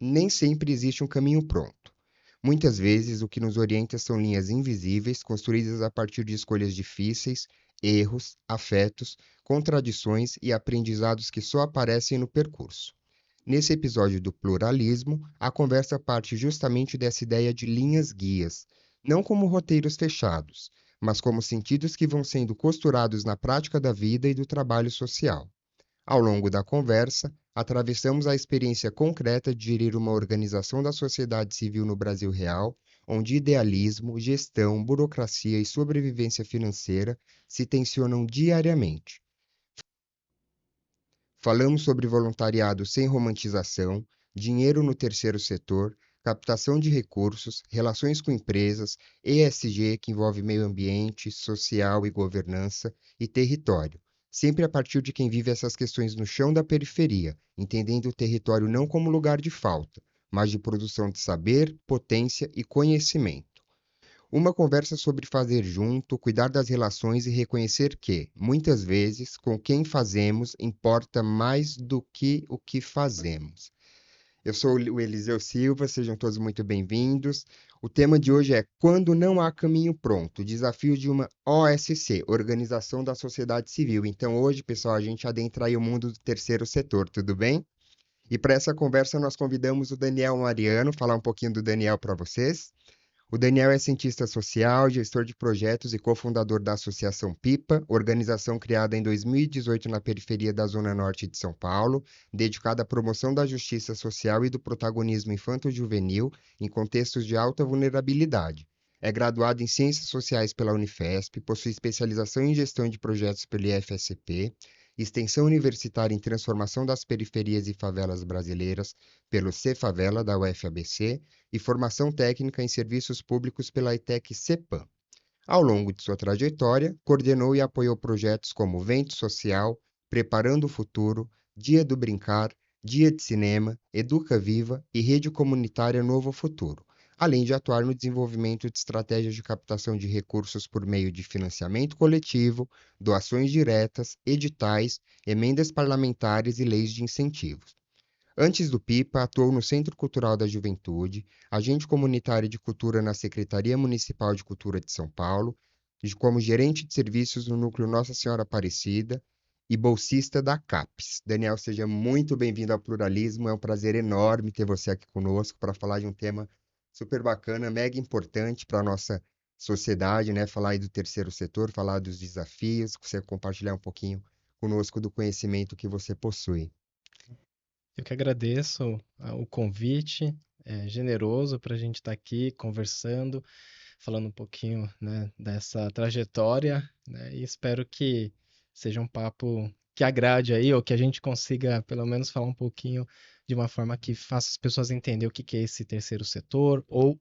nem sempre existe um caminho pronto. Muitas vezes, o que nos orienta são linhas invisíveis, construídas a partir de escolhas difíceis, erros, afetos, contradições e aprendizados que só aparecem no percurso. Nesse episódio do pluralismo, a conversa parte justamente dessa ideia de linhas guias, não como roteiros fechados, mas como sentidos que vão sendo costurados na prática da vida e do trabalho social. Ao longo da conversa, atravessamos a experiência concreta de gerir uma organização da sociedade civil no Brasil real, onde idealismo, gestão, burocracia e sobrevivência financeira se tensionam diariamente. Falamos sobre voluntariado sem romantização, dinheiro no terceiro setor, captação de recursos, relações com empresas, ESG, que envolve meio ambiente, social e governança, e território, sempre a partir de quem vive essas questões no chão da periferia, entendendo o território não como lugar de falta, mas de produção de saber, potência e conhecimento. Uma conversa sobre fazer junto, cuidar das relações e reconhecer que, muitas vezes, com quem fazemos importa mais do que o que fazemos. Eu sou o Eliseu Silva, sejam todos muito bem-vindos. O tema de hoje é Quando não há caminho pronto, desafio de uma OSC, Organização da Sociedade Civil. Então, hoje, pessoal, a gente adentra aí o mundo do terceiro setor, tudo bem? E para essa conversa nós convidamos o Daniel Mariano, falar um pouquinho do Daniel para vocês. O Daniel é cientista social, gestor de projetos e cofundador da Associação PIPA, organização criada em 2018 na periferia da Zona Norte de São Paulo, dedicada à promoção da justiça social e do protagonismo infanto-juvenil em contextos de alta vulnerabilidade. É graduado em Ciências Sociais pela Unifesp, possui especialização em Gestão de Projetos pelo IFSP, extensão universitária em Transformação das Periferias e Favelas Brasileiras pelo Cefavela da UFABC e formação técnica em serviços públicos pela ITEC-CEPAM. Ao longo de sua trajetória, coordenou e apoiou projetos como Vento Social, Preparando o Futuro, Dia do Brincar, Dia de Cinema, Educa Viva e Rede Comunitária Novo Futuro, além de atuar no desenvolvimento de estratégias de captação de recursos por meio de financiamento coletivo, doações diretas, editais, emendas parlamentares e leis de incentivos. Antes do PIPA, atuou no Centro Cultural da Juventude, agente comunitário de cultura na Secretaria Municipal de Cultura de São Paulo, como gerente de serviços no Núcleo Nossa Senhora Aparecida e bolsista da CAPES. Daniel, seja muito bem-vindo ao Pluralismo. É um prazer enorme ter você aqui conosco para falar de um tema super bacana, mega importante para a nossa sociedade, né? Falar aí do terceiro setor, falar dos desafios, você compartilhar um pouquinho conosco do conhecimento que você possui. Eu que agradeço o convite, é generoso para a gente estar aqui conversando, falando um pouquinho, né, dessa trajetória, né, e espero que seja um papo que agrade aí, ou que a gente consiga pelo menos falar um pouquinho de uma forma que faça as pessoas entenderem o que que é esse terceiro setor, ou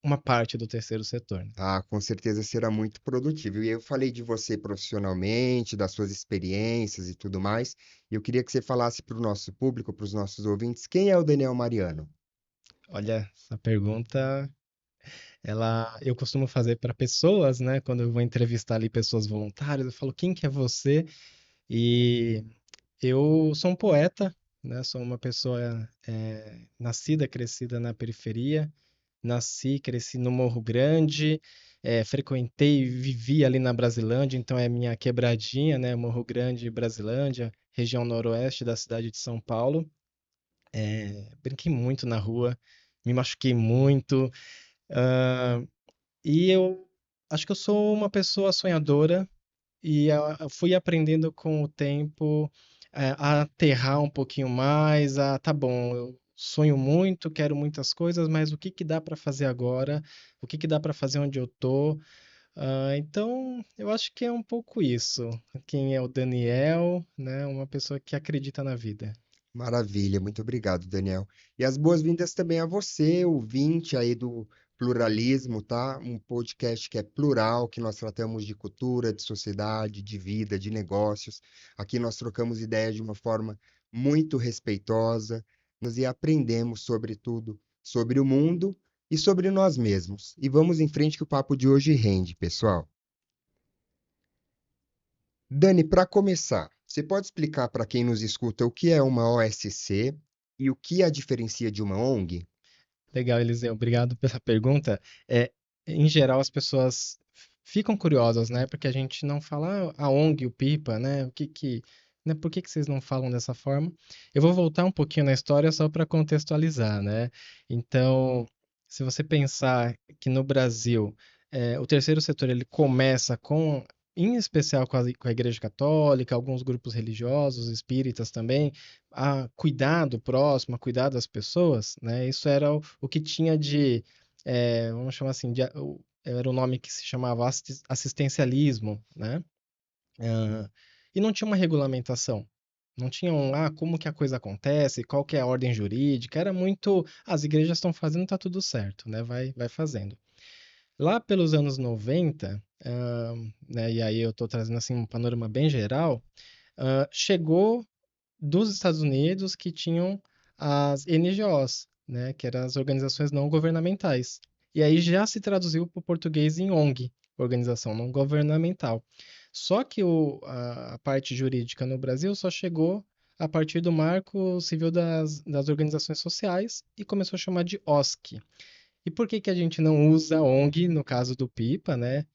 uma parte do terceiro setor, né? Ah, com certeza será muito produtivo. E eu falei de você profissionalmente, das suas experiências e tudo mais. E eu queria que você falasse para o nosso público, para os nossos ouvintes, quem é o Daniel Mariano? Olha, essa pergunta, eu costumo fazer para pessoas, né, quando eu vou entrevistar ali pessoas voluntárias, eu falo, quem que é você? E eu sou um poeta, né? Sou uma pessoa nascida, crescida na periferia. Nasci, cresci no Morro Grande, frequentei e vivi ali na Brasilândia, então é minha quebradinha, né? Morro Grande, e Brasilândia, região noroeste da cidade de São Paulo. Brinquei muito na rua, me machuquei muito, ah, e eu acho que eu sou uma pessoa sonhadora e fui aprendendo com o tempo a aterrar um pouquinho mais, tá bom, eu sonho muito, quero muitas coisas, mas o que que dá para fazer agora? O que que dá para fazer onde eu tô? Então, eu acho que é um pouco isso. Quem é o Daniel, né? Uma pessoa que acredita na vida. Maravilha, muito obrigado, Daniel. E as boas-vindas também a você, ouvinte aí do Pluralismo, tá? Um podcast que é plural, que nós tratamos de cultura, de sociedade, de vida, de negócios. Aqui nós trocamos ideias de uma forma muito respeitosa, e aprendemos sobre tudo, sobre o mundo e sobre nós mesmos. E vamos em frente que o papo de hoje rende, pessoal. Dani, para começar, você pode explicar para quem nos escuta o que é uma OSC? E o que a diferencia de uma ONG? Legal, Eliseu, obrigado pela pergunta. É, em geral, as pessoas ficam curiosas, né? Porque a gente não fala a ONG, o Pipa, né? Né? Por que que vocês não falam dessa forma? Eu vou voltar um pouquinho na história só para contextualizar, né? Então, se você pensar que no Brasil, o terceiro setor ele começa com, em especial com a Igreja Católica, alguns grupos religiosos, espíritas também, a cuidar do próximo, a cuidar das pessoas, né? Isso era o que tinha de, vamos chamar assim, era o nome que se chamava assistencialismo, né? Ah, e não tinha uma regulamentação. Não tinha como que a coisa acontece, qual que é a ordem jurídica, era muito, as igrejas estão fazendo, tá tudo certo, né? Vai fazendo. Lá pelos anos 90, né, e aí eu estou trazendo assim um panorama bem geral, chegou dos Estados Unidos que tinham as NGOs, né, que eram as organizações não governamentais. E aí já se traduziu para o português em ONG, organização não governamental. Só que a parte jurídica no Brasil só chegou a partir do Marco Civil das Organizações Sociais e começou a chamar de OSC. E por que que a gente não usa ONG no caso do PIPA, né?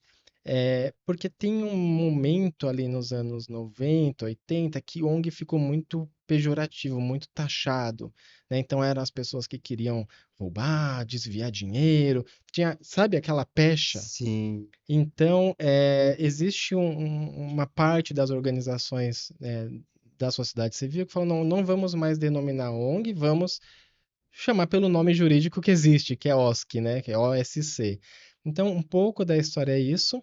Porque tem um momento ali nos anos 90, 80, que ONG ficou muito pejorativo, muito taxado, né? Então eram as pessoas que queriam roubar, desviar dinheiro, tinha, sabe, aquela pecha. Sim, Então, existe uma parte das organizações, da sociedade civil que falam, não, não vamos mais denominar ONG, vamos chamar pelo nome jurídico que existe, que é OSC, né? Que é OSC. Então, um pouco da história é isso.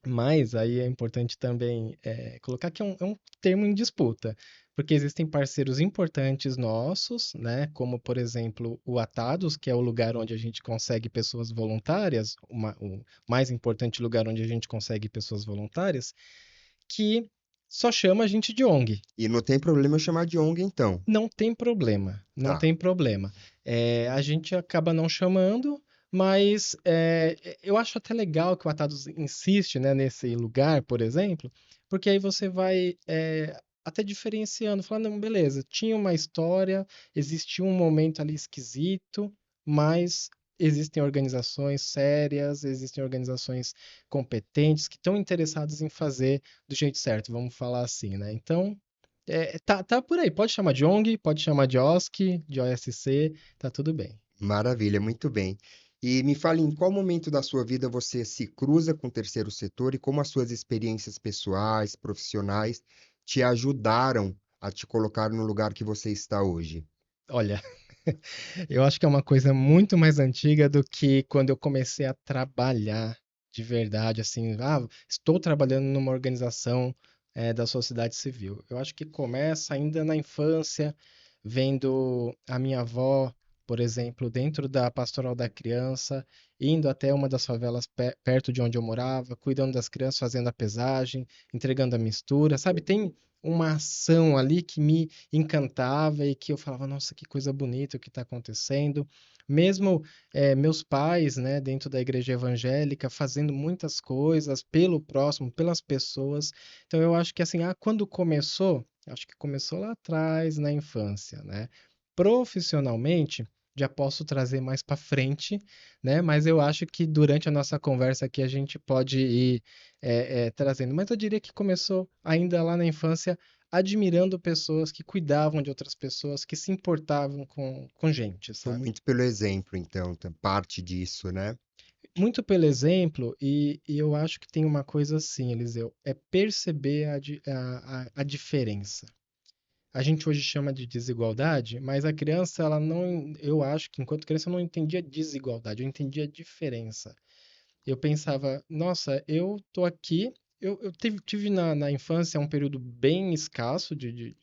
Mas aí é importante também colocar que é um termo em disputa, porque existem parceiros importantes nossos, né, como por exemplo o Atados, que é o lugar onde a gente consegue pessoas voluntárias, o mais importante lugar onde a gente consegue pessoas voluntárias, que só chama a gente de ONG. e não tem problema eu chamar de ONG então. Não tem problema, não Tá. tem problema. A gente acaba não chamando, mas eu acho até legal que o Atados insiste, né, nesse lugar, por exemplo, porque aí você vai até diferenciando, falando, não, beleza, tinha uma história, existiu um momento ali esquisito, mas existem organizações sérias, existem organizações competentes que estão interessadas em fazer do jeito certo, vamos falar assim, né? Então, tá por aí. Pode chamar de ONG, pode chamar de OSC, de OSC, tá tudo bem. Maravilha, muito bem. E me fale em qual momento da sua vida você se cruza com o terceiro setor e como as suas experiências pessoais, profissionais, te ajudaram a te colocar no lugar que você está hoje. Olha, eu acho que é uma coisa muito mais antiga do que quando eu comecei a trabalhar de verdade, assim, estou trabalhando numa organização, da sociedade civil. Eu acho que começa ainda na infância, vendo a minha avó, por exemplo, dentro da Pastoral da Criança, indo até uma das favelas perto de onde eu morava, cuidando das crianças, fazendo a pesagem, entregando a mistura, sabe? Tem uma ação ali que me encantava e que eu falava, nossa, que coisa bonita o que está acontecendo. Mesmo meus pais, né, dentro da igreja evangélica, fazendo muitas coisas pelo próximo, pelas pessoas. Então eu acho que assim, quando começou, acho que começou lá atrás, na infância, né? Profissionalmente, já posso trazer mais para frente, né? Mas eu acho que durante a nossa conversa aqui a gente pode ir trazendo. Mas eu diria que começou ainda lá na infância, admirando pessoas que cuidavam de outras pessoas, que se importavam com gente, Foi sabe? muito pelo exemplo, então, parte disso, né? Muito pelo exemplo, e eu acho que tem uma coisa assim, Eliseu, é perceber a diferença. A gente hoje chama de desigualdade, mas a criança, ela não, eu acho que enquanto criança eu não entendia desigualdade, eu entendia diferença. Eu pensava, nossa, eu tô aqui. Eu tive na infância um período bem escasso de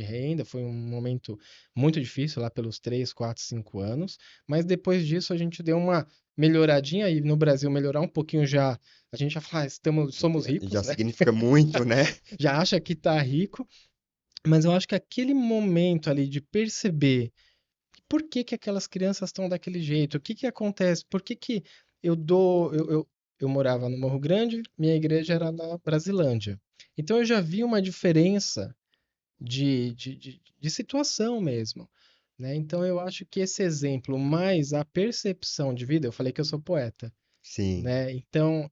renda, foi um momento muito difícil, lá pelos 3, 4, 5 anos, mas depois disso a gente deu uma melhoradinha e no Brasil melhorar um pouquinho já, a gente já fala, somos Já ricos, né? significa muito, né? Já acha que tá rico, mas eu acho que aquele momento ali de perceber por que que aquelas crianças estão daquele jeito? O que que acontece? Por que que eu dou. Eu morava no Morro Grande, minha igreja era na Brasilândia. Então eu já vi uma diferença de situação mesmo, né? Então eu acho que esse exemplo, mais a percepção de vida, eu falei que eu sou poeta, Sim. né? Então,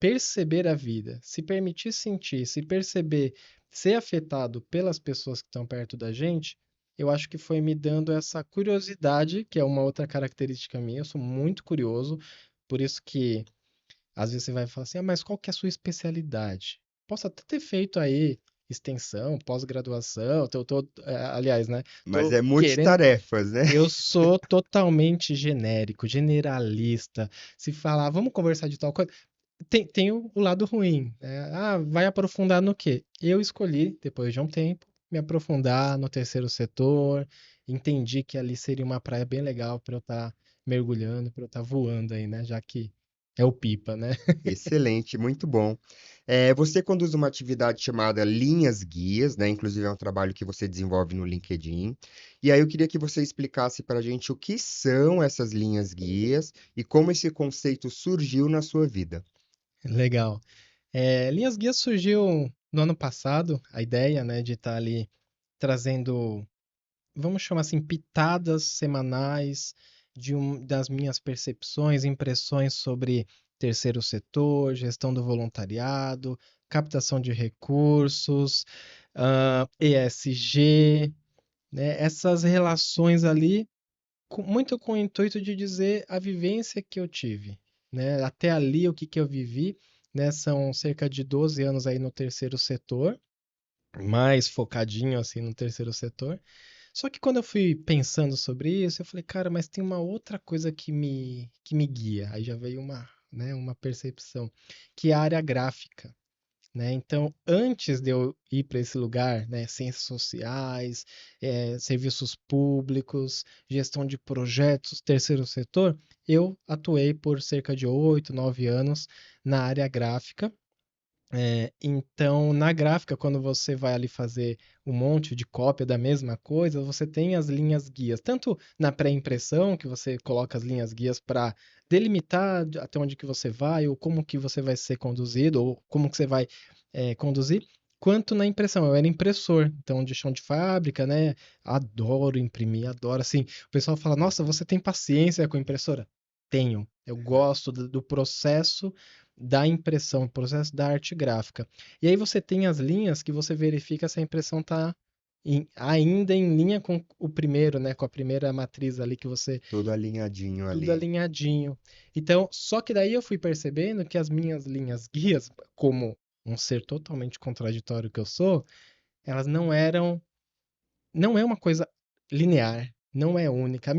perceber a vida, se permitir sentir, se perceber, ser afetado pelas pessoas que estão perto da gente, eu acho que foi me dando essa curiosidade, que é uma outra característica minha. Eu sou muito curioso, por isso que às vezes você vai falar assim, ah, mas qual que é a sua especialidade? Posso até ter feito aí extensão, pós-graduação, aliás, né? Mas Tô é querendo. multitarefas, né? Eu sou totalmente genérico, generalista. Se falar, vamos conversar de tal coisa, tem o lado ruim, né? Ah, vai aprofundar no quê? Eu escolhi, depois de um tempo, me aprofundar no terceiro setor, entendi que ali seria uma praia bem legal para eu estar mergulhando, para eu estar voando aí, né? Já que é o pipa, né? Excelente, muito bom. Você conduz uma atividade chamada Linhas Guias, né? Inclusive é um trabalho que você desenvolve no LinkedIn. E aí eu queria que você explicasse para a gente o que são essas linhas guias e como esse conceito surgiu na sua vida. Legal. Linhas Guias surgiu no ano passado, a ideia, né, de estar ali trazendo, vamos chamar assim, pitadas semanais das minhas percepções, impressões sobre terceiro setor, gestão do voluntariado, captação de recursos, ESG, né? Essas relações ali, muito com o intuito de dizer a vivência que eu tive, né? Até ali, o que que eu vivi, né? São cerca de 12 anos aí no terceiro setor, mais focadinho assim no terceiro setor. Só que quando eu fui pensando sobre isso, eu falei, cara, mas tem uma outra coisa que me guia. Aí já veio uma, né, uma percepção, que é a área gráfica, né? Então, antes de eu ir para esse lugar, né, ciências sociais, serviços públicos, gestão de projetos, terceiro setor, eu atuei por cerca de 8, 9 anos na área gráfica. Então, na gráfica, quando você vai ali fazer um monte de cópia da mesma coisa, você tem as linhas guias, tanto na pré-impressão, que você coloca as linhas guias para delimitar até onde que você vai, ou como que você vai ser conduzido, ou como que você vai conduzir, quanto na impressão. Eu era impressor, então de chão de fábrica, né? Adoro imprimir, adoro. Assim, o pessoal fala, nossa, você tem paciência com impressora? Tenho. Eu gosto do processo da impressão, o processo da arte gráfica. E aí você tem as linhas que você verifica se a impressão está ainda em linha com o primeiro, né? Com a primeira matriz ali que você Tudo alinhadinho tudo ali. alinhadinho. Então, só que daí eu fui percebendo que as minhas linhas guias, como um ser totalmente contraditório que eu sou, elas não é uma coisa linear, não é única.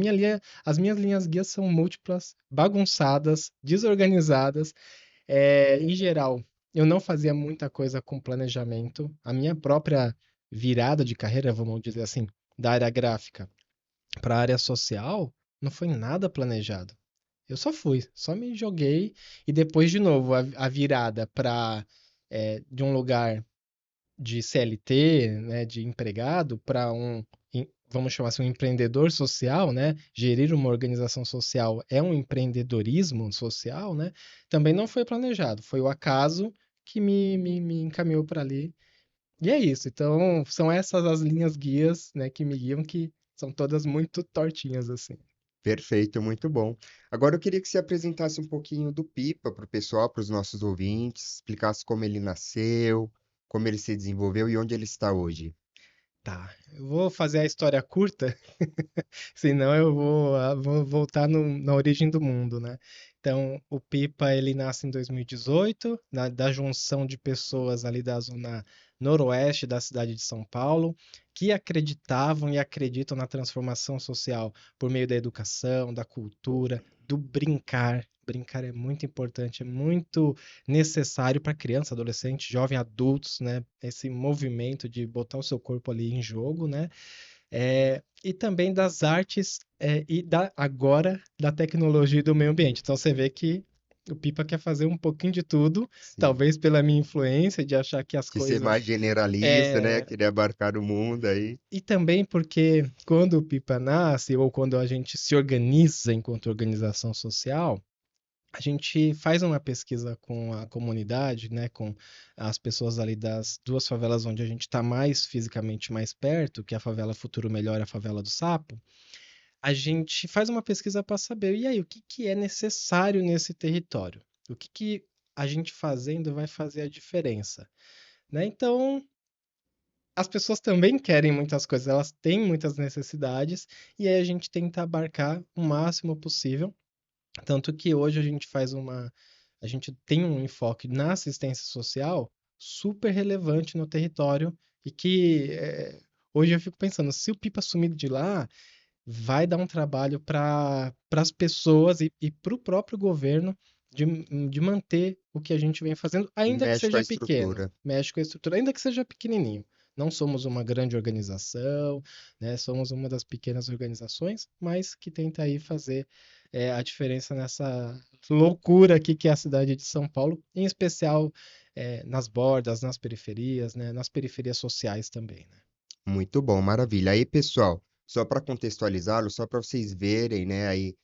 As minhas linhas guias são múltiplas, bagunçadas, desorganizadas. Em geral, eu não fazia muita coisa com planejamento. A minha própria virada de carreira, vamos dizer assim, da área gráfica para a área social, não foi nada planejado. Eu só fui, só me joguei e depois de novo a virada para de um lugar de CLT, né, de empregado, para vamos chamar assim, um empreendedor social, né? Gerir uma organização social é um empreendedorismo social, né? Também não foi planejado, foi o acaso que me encaminhou para ali. E é isso. Então, são essas as linhas guias, né, que me guiam, que são todas muito tortinhas, assim. Perfeito, muito bom. Agora eu queria que você apresentasse um pouquinho do Pipa para o pessoal, para os nossos ouvintes, explicasse como ele nasceu, como ele se desenvolveu e onde ele está hoje. Tá, eu vou fazer a história curta, senão eu vou voltar na origem do mundo, né? Então, o Pipa, ele nasce em 2018, da junção de pessoas ali da zona noroeste da cidade de São Paulo, que acreditavam e acreditam na transformação social por meio da educação, da cultura, do brincar. Brincar é muito importante, é muito necessário para criança, adolescente, jovem, adultos, né? Esse movimento de botar o seu corpo ali em jogo, né? E também das artes e agora da tecnologia e do meio ambiente. Então você vê que o Pipa quer fazer um pouquinho de tudo, Sim. talvez pela minha influência de achar que as De ser coisas. mais generalista, né? é, Querer abarcar o mundo aí. E também porque quando o Pipa nasce, ou quando a gente se organiza enquanto organização social, a gente faz uma pesquisa com a comunidade, né, com as pessoas ali das duas favelas onde a gente está mais fisicamente mais perto, que é a favela Futuro Melhor e a favela do Sapo. A gente faz uma pesquisa para saber, e aí, o que que é necessário nesse território? O que que a gente fazendo vai fazer a diferença, né? Então, as pessoas também querem muitas coisas, elas têm muitas necessidades, e aí a gente tenta abarcar o máximo possível. Tanto que hoje a gente tem um enfoque na assistência social super relevante no território e que hoje eu fico pensando, se o Pipa sumir de lá, vai dar um trabalho para as pessoas e para o próprio governo de, de manter o que a gente vem fazendo, ainda que Mexe com a seja pequeno, estrutura. mexe com a estrutura, ainda que seja pequenininho. Não somos uma grande organização, né? Somos uma das pequenas organizações, mas que tenta aí fazer a diferença nessa loucura aqui que é a cidade de São Paulo, em especial nas bordas, nas periferias, né? Nas periferias sociais também, né? Muito bom, maravilha. Aí, pessoal, só para contextualizá-lo, só para vocês verem, né, aí,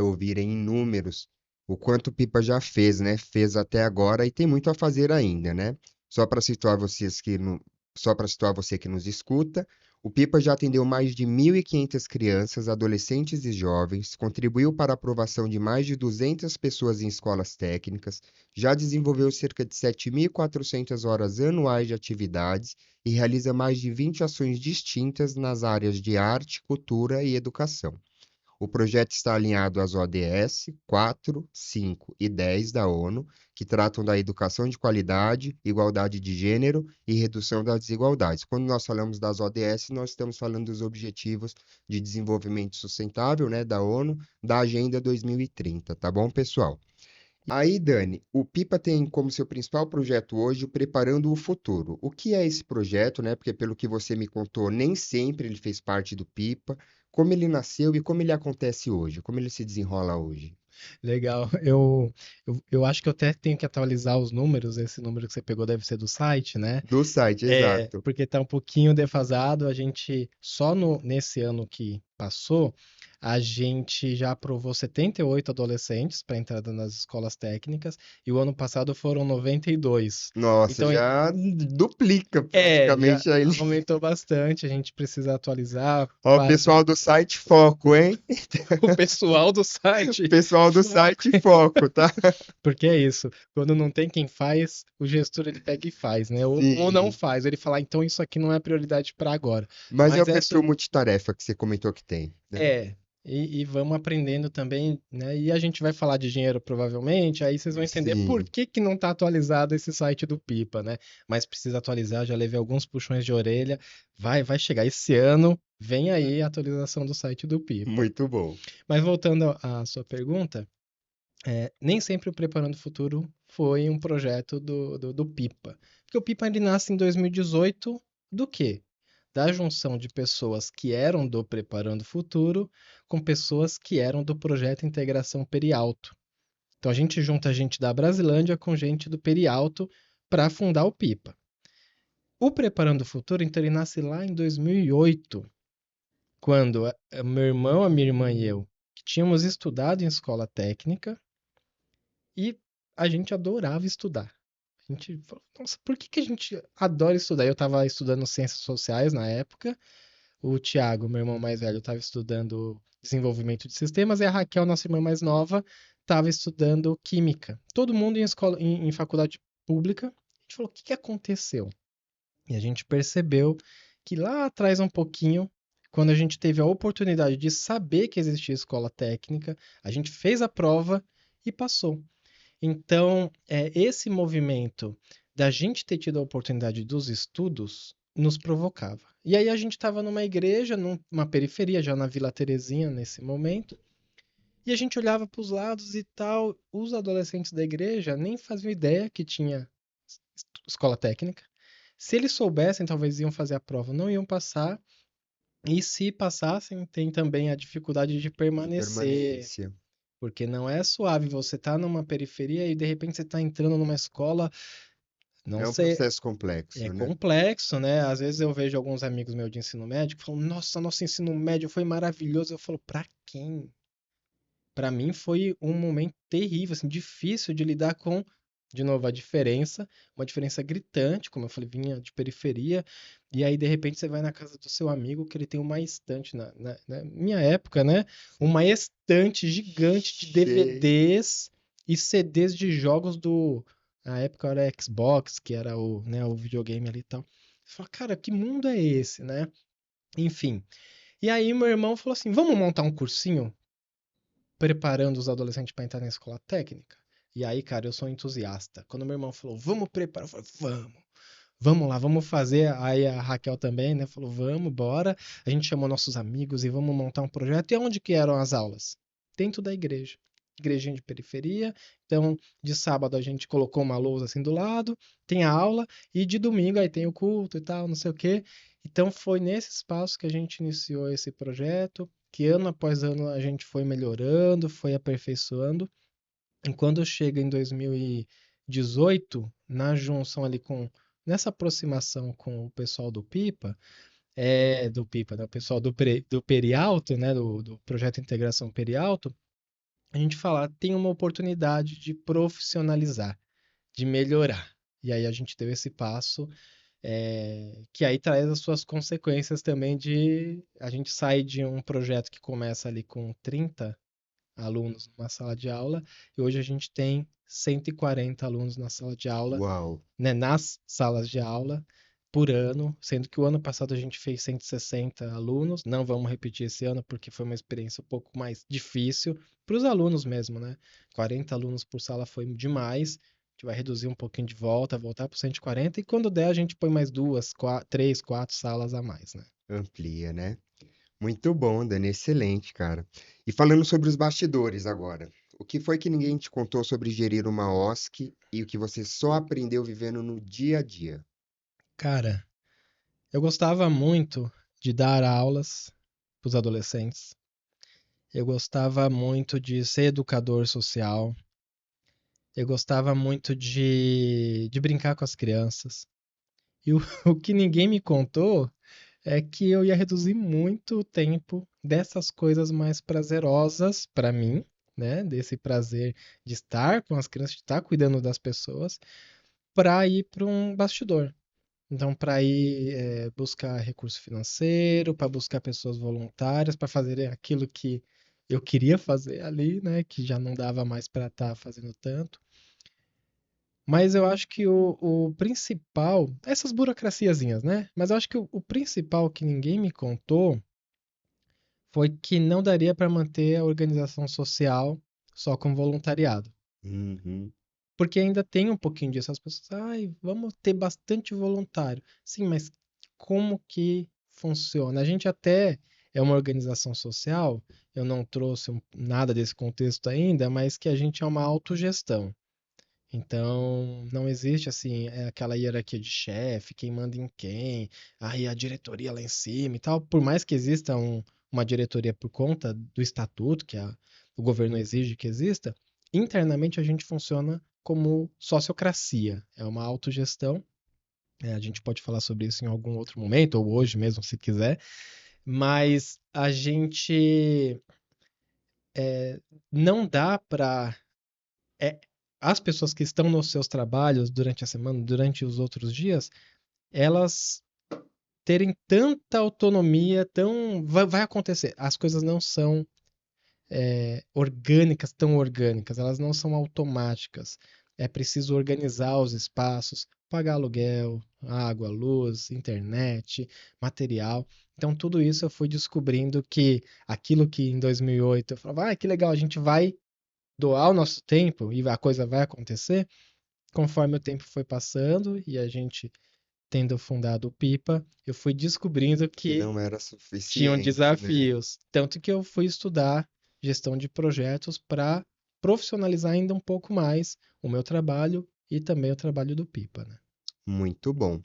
ouvirem em números o quanto o Pipa já fez, né? Fez até agora e tem muito a fazer ainda, né? Só para situar vocês que no... Só para situar você que nos escuta, o Pipa já atendeu mais de 1.500 crianças, adolescentes e jovens, contribuiu para a aprovação de mais de 200 pessoas em escolas técnicas, já desenvolveu cerca de 7.400 horas anuais de atividades e realiza mais de 20 ações distintas nas áreas de arte, cultura e educação. O projeto está alinhado às ODS 4, 5 e 10 da ONU, que tratam da educação de qualidade, igualdade de gênero e redução das desigualdades. Quando nós falamos das ODS, nós estamos falando dos Objetivos de Desenvolvimento Sustentável, né, da ONU, da Agenda 2030, tá bom, pessoal? Aí, Dani, o Pipa tem como seu principal projeto hoje o Preparando o Futuro. O que é esse projeto, né? Porque pelo que você me contou, nem sempre ele fez parte do Pipa. Como ele nasceu e como ele acontece hoje? Como ele se desenrola hoje? Legal. Eu acho que eu até tenho que atualizar os números. Esse número que você pegou deve ser do site, né? Do site, É, exato. porque está um pouquinho defasado. A gente, só nesse ano que passou, a gente já aprovou 78 adolescentes para entrada nas escolas técnicas, e o ano passado foram 92. Nossa, Então, já duplica já praticamente aí. aumentou bastante. A gente precisa atualizar. Ó, o pessoal do site Foco, hein? O pessoal do site. Pessoal do site Foco, tá? Porque é isso, quando não tem quem faz, o gestor ele pega e faz, né? Ou não Sim. faz, ele fala, então isso aqui não é prioridade para agora. Mas é o Mas essa perfil multitarefa que você comentou que tem, né? é, e vamos aprendendo também, né? E a gente vai falar de dinheiro provavelmente, aí vocês vão entender por Sim. que que não está atualizado esse site do Pipa, né? Mas precisa atualizar, já levei alguns puxões de orelha, vai chegar esse ano, vem aí a atualização do site do Pipa. Muito bom. Mas voltando à sua pergunta, nem sempre o Preparando o Futuro foi um projeto do Pipa. Porque o Pipa ele nasce em 2018 do quê? Da junção de pessoas que eram do Preparando o Futuro com pessoas que eram do projeto Integração Perialto. Então a gente junta gente da Brasilândia com gente do Perialto para fundar o Pipa. O Preparando o Futuro, então, ele nasce lá em 2008, quando meu irmão, a minha irmã e eu, que tínhamos estudado em escola técnica, e a gente adorava estudar. A gente falou, nossa, por que que a gente adora estudar? Eu estava estudando ciências sociais na época, o Tiago, meu irmão mais velho, estava estudando desenvolvimento de sistemas, e a Raquel, nossa irmã mais nova, estava estudando química. Todo mundo em escola, em faculdade pública. A gente falou, o que que aconteceu? E a gente percebeu que lá atrás um pouquinho, quando a gente teve a oportunidade de saber que existia escola técnica, a gente fez a prova e passou. Então, esse movimento da gente ter tido a oportunidade dos estudos nos provocava. E aí a gente estava numa igreja, numa periferia, já na Vila Terezinha nesse momento, e a gente olhava para os lados e tal. Os adolescentes da igreja nem faziam ideia que tinha escola técnica. Se eles soubessem, talvez iam fazer a prova, não iam passar. E se passassem, tem também a dificuldade de De permanecer. permanência. Porque não é suave você tá numa periferia e de repente você tá entrando numa escola, não É um sei, processo é complexo, né? complexo, né? Às vezes eu vejo alguns amigos meus de ensino médio que falam: "Nossa, nosso ensino médio foi maravilhoso". Eu falo: "Pra quem? para mim foi um momento terrível, assim, difícil de lidar com, de novo, a diferença, uma diferença gritante, como eu falei, vinha de periferia, e aí de repente você vai na casa do seu amigo que ele tem uma estante, na minha época, né? Uma estante gigante de Che- DVDs e CDs de jogos do. Na época era Xbox, que era o, né, o videogame ali e tal. Você fala, cara, que mundo é esse, né? Enfim. E aí meu irmão falou assim: vamos montar um cursinho preparando os adolescentes para entrar na escola técnica? E aí, cara, eu sou um entusiasta. Quando meu irmão falou, vamos preparar, eu falei, vamos lá, vamos fazer. Aí a Raquel também, né, falou, vamos, bora. A gente chamou nossos amigos e vamos montar um projeto. E onde que eram as aulas? Dentro da igreja. Igrejinha de periferia. Então, de sábado a gente colocou uma lousa assim do lado, tem a aula, e de domingo aí tem o culto e tal, não sei o quê. Então, foi nesse espaço que a gente iniciou esse projeto, que ano após ano a gente foi melhorando, foi aperfeiçoando. E quando chega em 2018, na junção ali com, nessa aproximação com o pessoal do Pipa, do Pipa, né, o pessoal do Perialto, né, do projeto Integração Perialto, a gente fala, tem uma oportunidade de profissionalizar, de melhorar. E aí a gente deu esse passo, que aí traz as suas consequências também de a gente sai de um projeto que começa ali com 30 alunos numa sala de aula, e hoje a gente tem 140 alunos na sala de aula, Uau, né, nas salas de aula por ano, sendo que o ano passado a gente fez 160 alunos. Não vamos repetir esse ano porque foi uma experiência um pouco mais difícil para os alunos mesmo, né? 40 alunos por sala foi demais. A gente vai reduzir um pouquinho de volta, voltar para 140 e quando der a gente põe mais duas, três, quatro salas a mais, né? amplia, né? Muito bom, Dani, excelente, cara. E falando sobre os bastidores agora, o que foi que ninguém te contou sobre gerir uma OSC e o que você só aprendeu vivendo no dia a dia? Cara, eu gostava muito de dar aulas para os adolescentes. Eu gostava muito de ser educador social. Eu gostava muito de brincar com as crianças. E o, o que ninguém me contou é que eu ia reduzir muito o tempo dessas coisas mais prazerosas para mim, né? Desse prazer de estar com as crianças, de estar cuidando das pessoas, para ir para um bastidor. Então, para ir buscar recurso financeiro, para buscar pessoas voluntárias, para fazer aquilo que eu queria fazer ali, né? Que já não dava mais para estar fazendo tanto. Mas eu acho que o principal, essas burocraciazinhas, né? Mas eu acho que o principal que ninguém me contou foi que não daria para manter a organização social só com voluntariado. Uhum. Porque ainda tem um pouquinho disso. As pessoas, ai, vamos ter bastante voluntário. Sim, mas como que funciona? A gente até é uma organização social, eu não trouxe nada desse contexto ainda, mas que a gente é uma autogestão. Então, não existe assim, aquela hierarquia de chefe, quem manda em quem, aí a diretoria lá em cima e tal. Por mais que exista uma diretoria por conta do estatuto, o governo exige que exista, internamente a gente funciona como sociocracia, é uma autogestão. A gente pode falar sobre isso em algum outro momento, ou hoje mesmo, se quiser, mas a gente não dá para é, as pessoas que estão nos seus trabalhos durante a semana, durante os outros dias, elas terem tanta autonomia, vai acontecer. As coisas não são orgânicas, tão orgânicas, elas não são automáticas. É preciso organizar os espaços, pagar aluguel, água, luz, internet, material. Então, tudo isso eu fui descobrindo que aquilo que em 2008 eu falava, que legal, a gente vai doar o nosso tempo e a coisa vai acontecer. Conforme o tempo foi passando e a gente tendo fundado o Pipa, eu fui descobrindo Que que não era tinham suficiente, né? desafios. Tanto que eu fui estudar gestão de projetos para profissionalizar ainda um pouco mais o meu trabalho e também o trabalho do Pipa, né? Muito bom.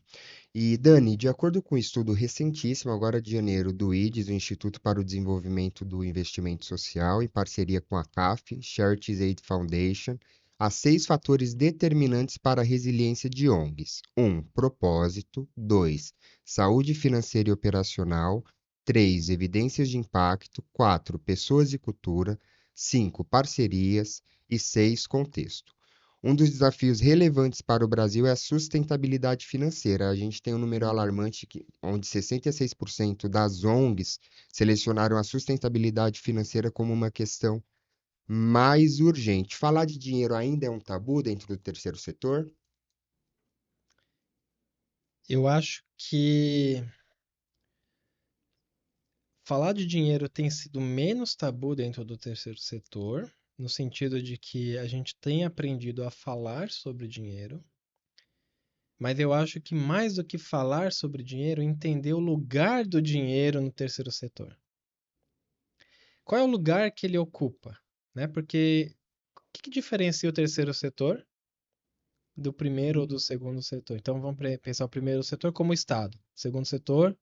E Dani, de acordo com um estudo recentíssimo, agora de janeiro, do IDES, o Instituto para o Desenvolvimento do Investimento Social, em parceria com a CAF, Charities Aid Foundation, há 6 fatores determinantes para a resiliência de ONGs. 1. Propósito. 2. Saúde financeira e operacional. 3. Evidências de impacto. 4. Pessoas e cultura. 5. Parcerias. E 6. Contexto. Um dos desafios relevantes para o Brasil é a sustentabilidade financeira. A gente tem um número alarmante onde 66% das ONGs selecionaram a sustentabilidade financeira como uma questão mais urgente. Falar de dinheiro ainda é um tabu dentro do terceiro setor? Eu acho que falar de dinheiro tem sido menos tabu dentro do terceiro setor, no sentido de que a gente tem aprendido a falar sobre dinheiro, mas eu acho que mais do que falar sobre dinheiro, entender o lugar do dinheiro no terceiro setor. Qual é o lugar que ele ocupa, né? Porque o que que diferencia o terceiro setor do primeiro ou do segundo setor? Então vamos pensar o primeiro setor como o Estado, o segundo setor,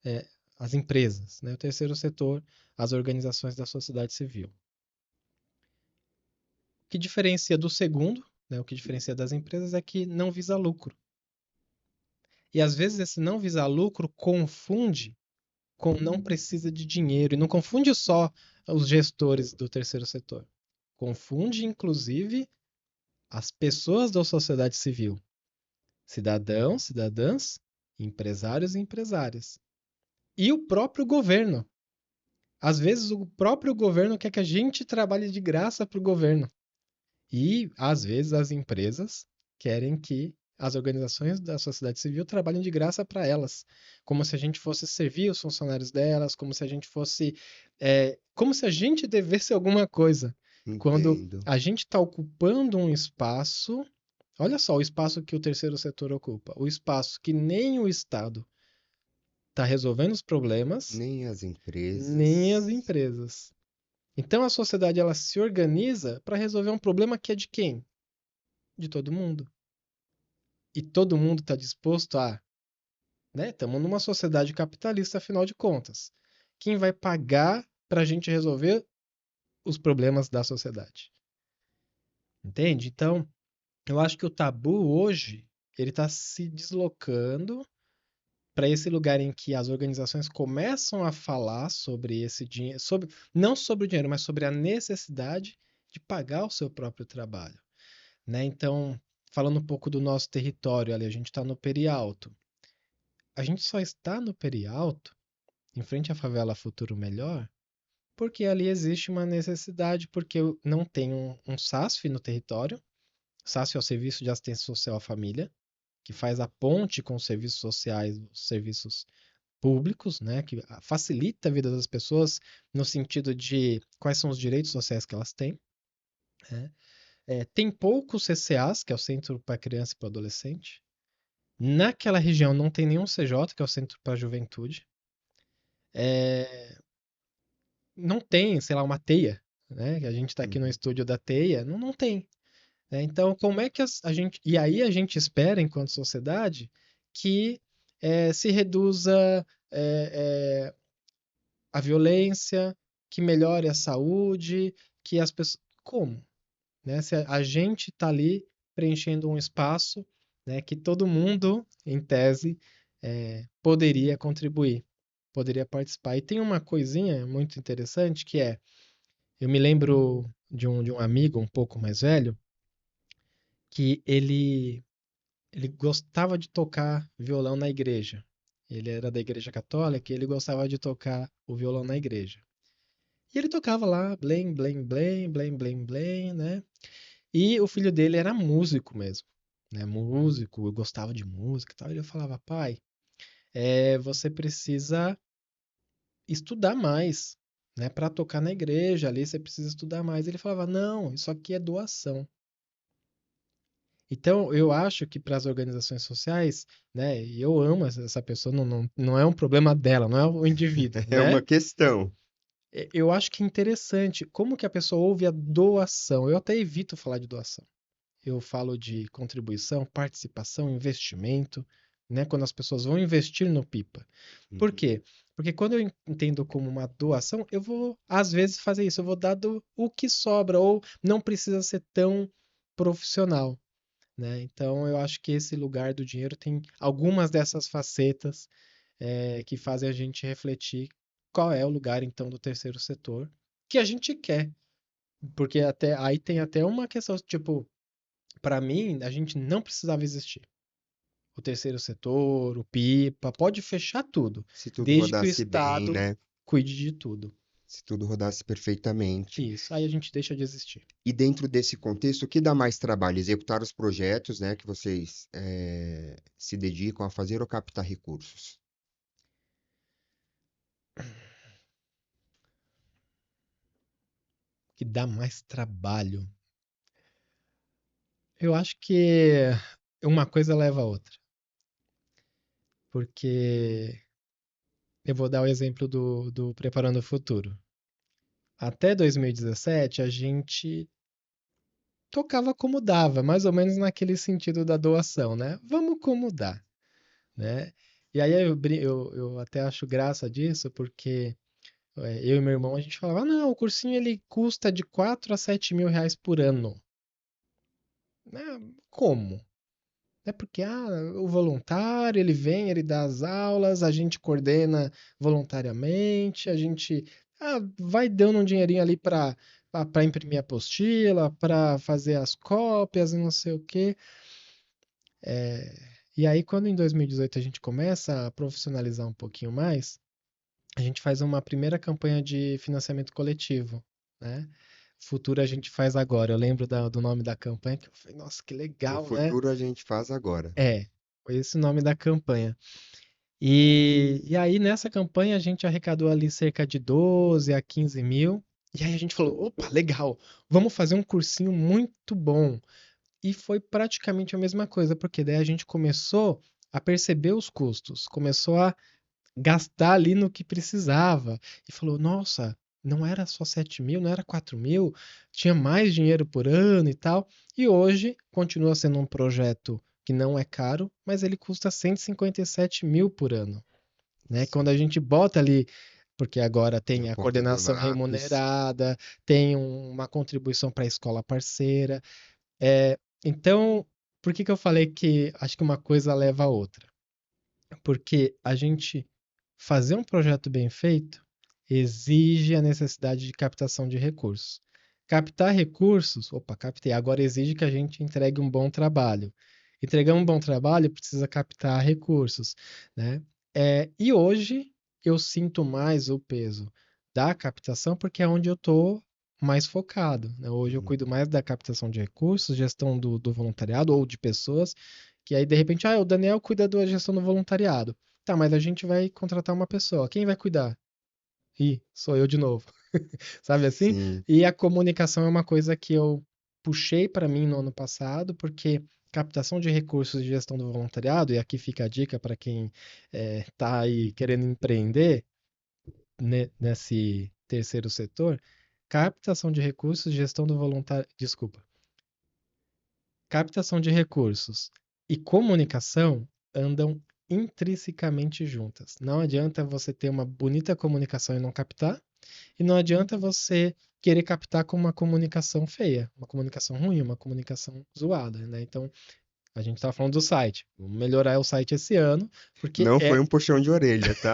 é, as empresas, né? O terceiro setor, as organizações da sociedade civil. O que diferencia do segundo, né? O que diferencia das empresas é que não visa lucro. E às vezes esse não visar lucro confunde com não precisa de dinheiro. E não confunde só os gestores do terceiro setor. Confunde, inclusive, as pessoas da sociedade civil. Cidadãos, cidadãs, empresários e empresárias. E o próprio governo. Às vezes o próprio governo quer que a gente trabalhe de graça para o governo. E, às vezes, as empresas querem que as organizações da sociedade civil trabalhem de graça para elas, como se a gente fosse servir os funcionários delas, como se a gente fosse, como se a gente devesse alguma coisa. Quando Entendo. a gente está ocupando um espaço, olha só o espaço que o terceiro setor ocupa, o espaço que nem o Estado está resolvendo os problemas, Nem as nem as empresas. empresas. Então a sociedade ela se organiza para resolver um problema que é de quem? De todo mundo. E todo mundo está disposto a, né? Estamos numa sociedade capitalista, afinal de contas. Quem vai pagar para a gente resolver os problemas da sociedade? Entende? Então, eu acho que o tabu hoje ele está se deslocando para esse lugar em que as organizações começam a falar sobre esse dinheiro, sobre, não sobre o dinheiro, mas sobre a necessidade de pagar o seu próprio trabalho, né? Então, falando um pouco do nosso território ali, a gente está no Perialto. A gente só está no Perialto, em frente à favela Futuro Melhor, porque ali existe uma necessidade, porque não tem um SASF no território. SASF é o Serviço de Assistência Social à Família, que faz a ponte com os serviços sociais, os serviços públicos, né, que facilita a vida das pessoas no sentido de quais são os direitos sociais que elas têm. Né? Tem poucos CCAs, que é o Centro para Criança e para Adolescente. Naquela região não tem nenhum CJ, que é o Centro para a Juventude. É, não tem, sei lá, uma teia, né? Que a gente está aqui no Uhum. estúdio da teia, não tem. Né? Então, como é que a gente. E aí a gente espera, enquanto sociedade, que se reduza é, a violência, que melhore a saúde, que as pessoas. Como? Né? Se a gente está ali preenchendo um espaço, né, que todo mundo, em tese, poderia contribuir, poderia participar. E tem uma coisinha muito interessante que é eu me lembro de um amigo um pouco mais velho que ele gostava de tocar violão na igreja. Ele era da igreja católica e ele gostava de tocar o violão na igreja. E ele tocava lá, blém, blém, blém, blém, blém, blém, né? E o filho dele era músico mesmo, né? Músico, eu gostava de música e tal. E eu falava, pai, você precisa estudar mais, né? Para tocar na igreja ali, você precisa estudar mais. Ele falava, não, isso aqui é doação. Então, eu acho que para as organizações sociais, né, e eu amo essa pessoa, não é um problema dela, não é o indivíduo, É uma né? questão. Eu acho que é interessante como que a pessoa ouve a doação. Eu até evito falar de doação. Eu falo de contribuição, participação, investimento, né? Quando as pessoas vão investir no Pipa. Por Uhum. quê? Porque quando eu entendo como uma doação, eu vou, às vezes, fazer isso. Eu vou dar o que sobra, ou não precisa ser tão profissional, né? Então, eu acho que esse lugar do dinheiro tem algumas dessas facetas que fazem a gente refletir qual é o lugar, então, do terceiro setor que a gente quer. Porque até aí tem até uma questão, tipo, para mim, a gente não precisava existir. O terceiro setor, o PIPA, pode fechar tudo, Se tudo desde que o rodasse bem, Estado né? cuide de tudo. Se tudo rodasse perfeitamente. Isso, aí a gente deixa de existir. E dentro desse contexto, o que dá mais trabalho? Executar os projetos, né, que vocês se dedicam a fazer ou captar recursos? Que dá mais trabalho. Eu acho que uma coisa leva a outra. Porque eu vou dar o exemplo do Preparando o Futuro. Até 2017, a gente tocava como dava, mais ou menos naquele sentido da doação, né? Vamos como dá, né? E aí eu até acho graça disso, porque eu e meu irmão, a gente falava, "Ah, não, o cursinho ele custa de 4 a 7 mil reais por ano. Né? Como? É porque o voluntário, ele vem, ele dá as aulas, a gente coordena voluntariamente, a gente vai dando um dinheirinho ali para imprimir a apostila, para fazer as cópias e não sei o quê. É, e aí, quando em 2018 a gente começa a profissionalizar um pouquinho mais, a gente faz uma primeira campanha de financiamento coletivo, né? Futuro a gente faz agora. Eu lembro do nome da campanha que eu falei, nossa, que O legal, né? futuro a gente faz agora. É, foi esse o nome da campanha. E aí, nessa campanha, a gente arrecadou ali cerca de 12 a 15 mil. E aí a gente falou, opa, legal, vamos fazer um cursinho muito bom. E foi praticamente a mesma coisa, porque daí a gente começou a perceber os custos, começou a gastar ali no que precisava. E falou, nossa, não era só 7 mil, não era 4 mil, tinha mais dinheiro por ano e tal. E hoje continua sendo um projeto que não é caro, mas ele custa 157 mil por ano, né? Quando a gente bota ali, porque agora Tem tem o a Porta do coordenação Lápis. remunerada, tem uma contribuição para a escola parceira. Então, por que que eu falei que acho que uma coisa leva a outra? Porque a gente fazer um projeto bem feito exige a necessidade de captação de recursos. Captar recursos, opa, captei, agora exige que a gente entregue um bom trabalho. Entregar um bom trabalho precisa captar recursos, né? E hoje eu sinto mais o peso da captação porque é onde eu estou mais focado, né? Hoje eu Uhum. cuido mais da captação de recursos, gestão do voluntariado ou de pessoas, que aí de repente, o Daniel cuida da gestão do voluntariado. Tá, mas a gente vai contratar uma pessoa. Quem vai cuidar? Ih, sou eu de novo. Sabe assim? Sim. E a comunicação é uma coisa que eu puxei para mim no ano passado, porque captação de recursos e gestão do voluntariado, e aqui fica a dica para quem está aí querendo empreender nesse terceiro setor, captação de recursos e gestão do voluntariado, desculpa, captação de recursos e comunicação andam intrinsecamente juntas. Não adianta você ter uma bonita comunicação e não captar, e não adianta você querer captar com uma comunicação feia, uma comunicação ruim, uma comunicação zoada, né? Então, a gente estava falando do site. Vamos melhorar o site esse ano, porque Não foi um puxão de orelha, tá?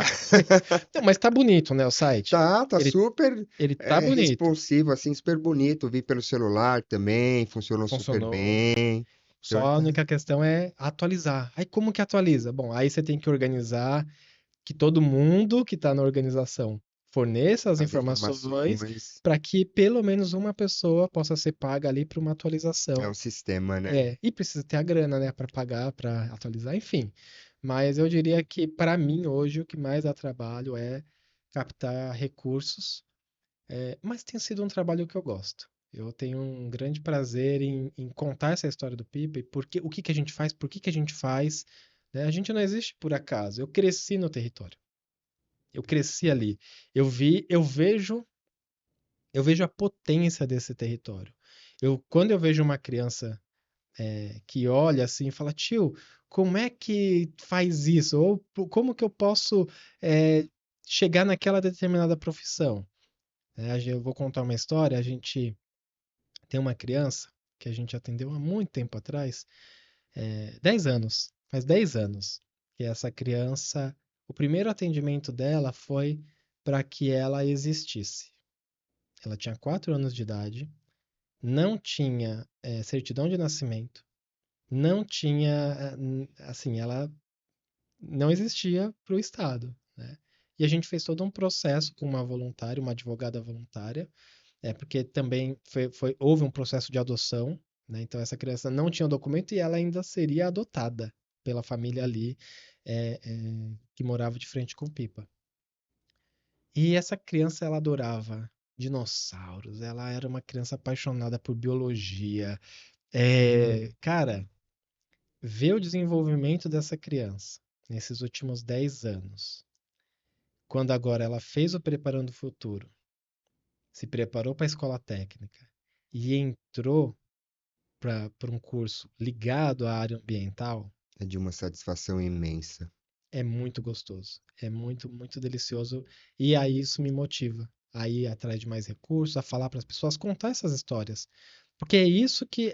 Não, mas tá bonito, né, o site. Tá Ele, super ele tá bonito. responsivo, assim, super bonito. Vi pelo celular também, funcionou super Funcionou. bem. Só Então, a tá. única questão é atualizar. Aí como que atualiza? Bom, aí você tem que organizar que todo mundo que está na organização forneça as As informações informações. para que pelo menos uma pessoa possa ser paga ali para uma É atualização. um sistema, né? E precisa ter a grana, né, para pagar, para atualizar, enfim. Mas eu diria que para mim hoje o que mais dá trabalho é captar recursos, mas tem sido um trabalho que eu gosto. Eu tenho um grande prazer em contar essa história do Pipa e o que que a gente faz, por que que a gente faz, né? A gente não existe por acaso. Eu cresci no território. Eu cresci ali. Eu vejo a potência desse território. Quando eu vejo uma criança que olha assim e fala, tio, como é que faz isso? Ou como que eu posso é, chegar naquela determinada profissão? Eu vou contar uma história. A gente tem uma criança que a gente atendeu há muito tempo atrás, 10 anos, faz 10 anos, que essa criança, o primeiro atendimento dela foi para que ela existisse. Ela tinha 4 anos de idade não tinha certidão de nascimento, não tinha, assim, ela não existia para o Estado, né? E a gente fez todo um processo com uma voluntária, uma advogada voluntária, porque também houve um processo de adoção, né? Então essa criança não tinha documento e ela ainda seria adotada pela família ali que morava de frente com Pipa. E essa criança ela adorava dinossauros, ela era uma criança apaixonada por biologia. Cara, ver o desenvolvimento dessa criança nesses últimos 10 anos, quando agora ela fez o Preparando o Futuro, se preparou para a escola técnica e entrou para um curso ligado à área ambiental, É de uma satisfação imensa. é muito gostoso. É muito, muito delicioso. E aí isso me motiva a ir atrás de mais recursos, a falar para as pessoas, contar essas histórias. Porque é isso que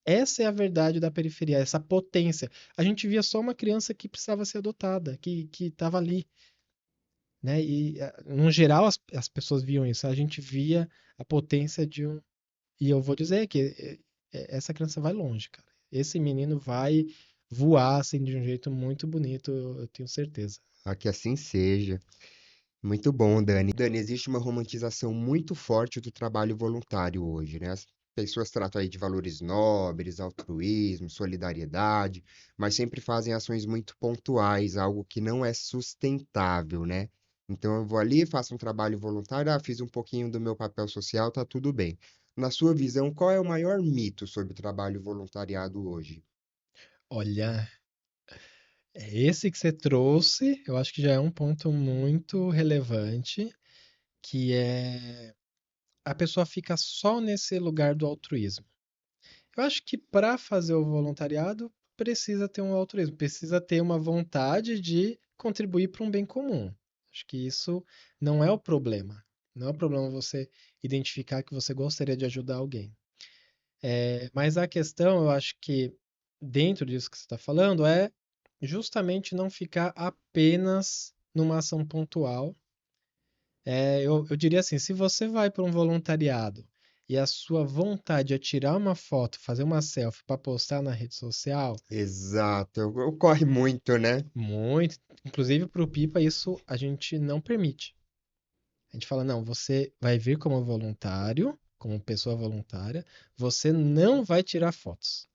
essa é a verdade da periferia, essa potência. A gente via só uma criança que precisava ser adotada, que estava ali, né? E no geral as pessoas viam isso. A gente via a potência de um. E eu vou dizer que essa criança vai longe, cara. Esse menino vai voar assim de um jeito muito bonito, eu tenho certeza. A que assim seja. Muito bom, Dani. Dani, existe uma romantização muito forte do trabalho voluntário hoje, né? As pessoas tratam aí de valores nobres, altruísmo, solidariedade, mas sempre fazem ações muito pontuais, algo que não é sustentável, né? Então eu vou ali, faço um trabalho voluntário, fiz um pouquinho do meu papel social, tá tudo bem. Na sua visão, qual é o maior mito sobre o trabalho voluntariado hoje? Olha, esse que você trouxe, eu acho que já é um ponto muito relevante, que é a pessoa fica só nesse lugar do altruísmo. Eu acho que para fazer o voluntariado precisa ter um altruísmo, precisa ter uma vontade de contribuir para um bem comum. Acho que isso não é o problema. Não é o problema você identificar que você gostaria de ajudar alguém. Mas a questão, eu acho que dentro disso que você está falando, é justamente não ficar apenas numa ação pontual. Eu diria assim, se você vai para um voluntariado e a sua vontade é tirar uma foto, fazer uma selfie para postar na rede social, Exato, ocorre muito, né? muito, inclusive para o Pipa, isso a gente não permite. A gente fala, não, você vai vir como voluntário, como pessoa voluntária, você não vai tirar fotos.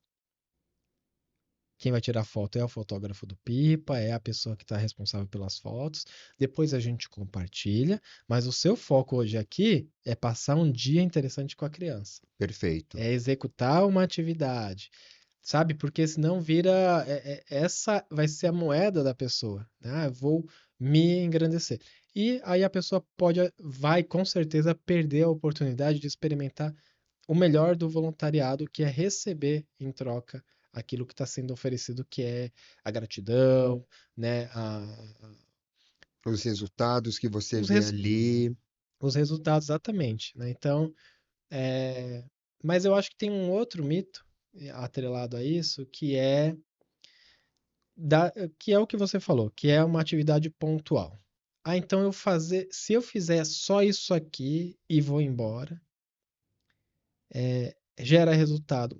Quem vai tirar foto é o fotógrafo do Pipa, é a pessoa que está responsável pelas fotos. Depois a gente compartilha, mas o seu foco hoje aqui é passar um dia interessante com a criança, Perfeito. é executar uma atividade, sabe? Porque senão vira. Essa vai ser a moeda da pessoa, né? Ah, eu vou me engrandecer. E aí a pessoa vai com certeza perder a oportunidade de experimentar o melhor do voluntariado, que é receber em troca aquilo que está sendo oferecido, que é a gratidão, né? Os resultados que você Os, vê res- ali. os resultados, exatamente, né? Então, é, mas eu acho que tem um outro mito atrelado a isso, que é o que você falou, que é uma atividade pontual. Ah, então se eu fizer só isso aqui e vou embora, gera resultado?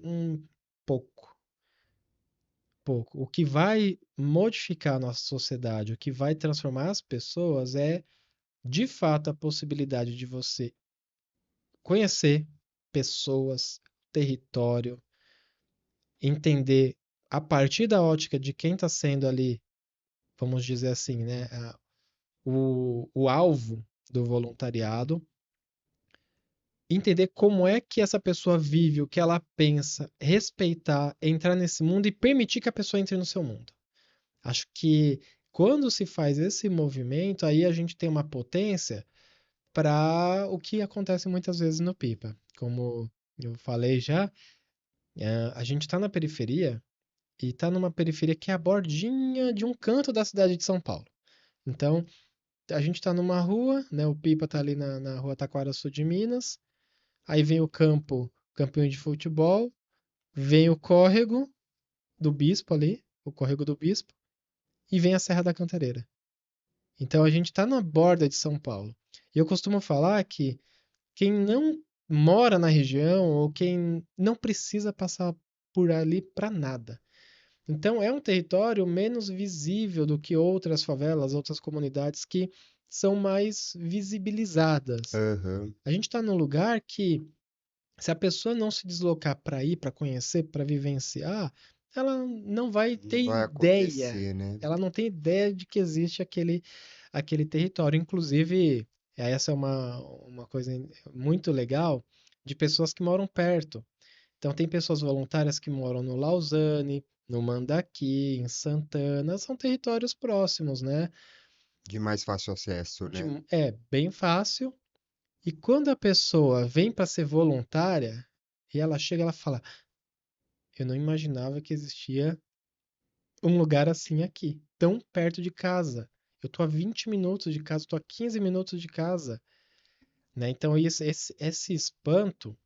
Pouco. Pouco. O que vai modificar a nossa sociedade, o que vai transformar as pessoas é, de fato, a possibilidade de você conhecer pessoas, território, entender a partir da ótica de quem está sendo ali, vamos dizer assim, né, o alvo do voluntariado, entender como é que essa pessoa vive, o que ela pensa, respeitar, entrar nesse mundo e permitir que a pessoa entre no seu mundo. Acho que quando se faz esse movimento, aí a gente tem uma potência para o que acontece muitas vezes no Pipa. Como eu falei já, a gente está na periferia e está numa periferia que é a bordinha de um canto da cidade de São Paulo. Então, a gente está numa rua, né? O Pipa está ali na rua Taquara Sul de Minas. Aí vem o campinho de futebol, vem o córrego do Bispo ali, o córrego do Bispo, e vem a Serra da Cantareira. Então a gente está na borda de São Paulo. E eu costumo falar que quem não mora na região ou quem não precisa passar por ali para nada. Então, é um território menos visível do que outras favelas, outras comunidades que são mais visibilizadas. Aham. A gente está num lugar que, se a pessoa não se deslocar para ir, para conhecer, para vivenciar, ela não vai Não ter vai ideia. acontecer, né? Ela não tem ideia de que existe aquele território. Inclusive, essa é uma coisa muito legal de pessoas que moram perto. Então, tem pessoas voluntárias que moram no Lausanne, no Mandaki, em Santana, são territórios próximos, né? De mais fácil acesso, né? É bem fácil. E quando a pessoa vem para ser voluntária, e ela chega, ela fala: Eu não imaginava que existia um lugar assim aqui, tão perto de casa. Eu tô a 20 minutos de casa, tô a 15 minutos de casa, né? Então, esse espanto.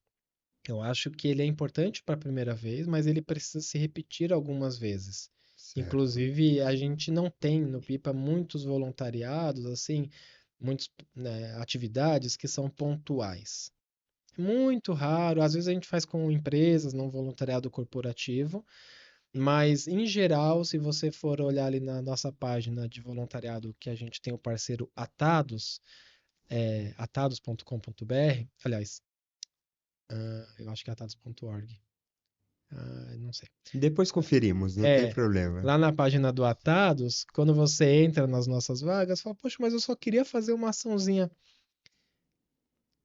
Eu acho que ele é importante para a primeira vez, mas ele precisa se repetir algumas vezes. Certo. Inclusive, a gente não tem no Pipa muitos voluntariados, assim, muitas atividades que são pontuais. Muito raro, às vezes a gente faz com empresas, não voluntariado corporativo, mas em geral, se você for olhar ali na nossa página de voluntariado, que a gente tem o parceiro Atados, atados.com.br, aliás, eu acho que é atados.org. Não sei. Depois conferimos, não tem É, problema. lá na página do Atados, quando você entra nas nossas vagas, fala, poxa, mas eu só queria fazer uma açãozinha.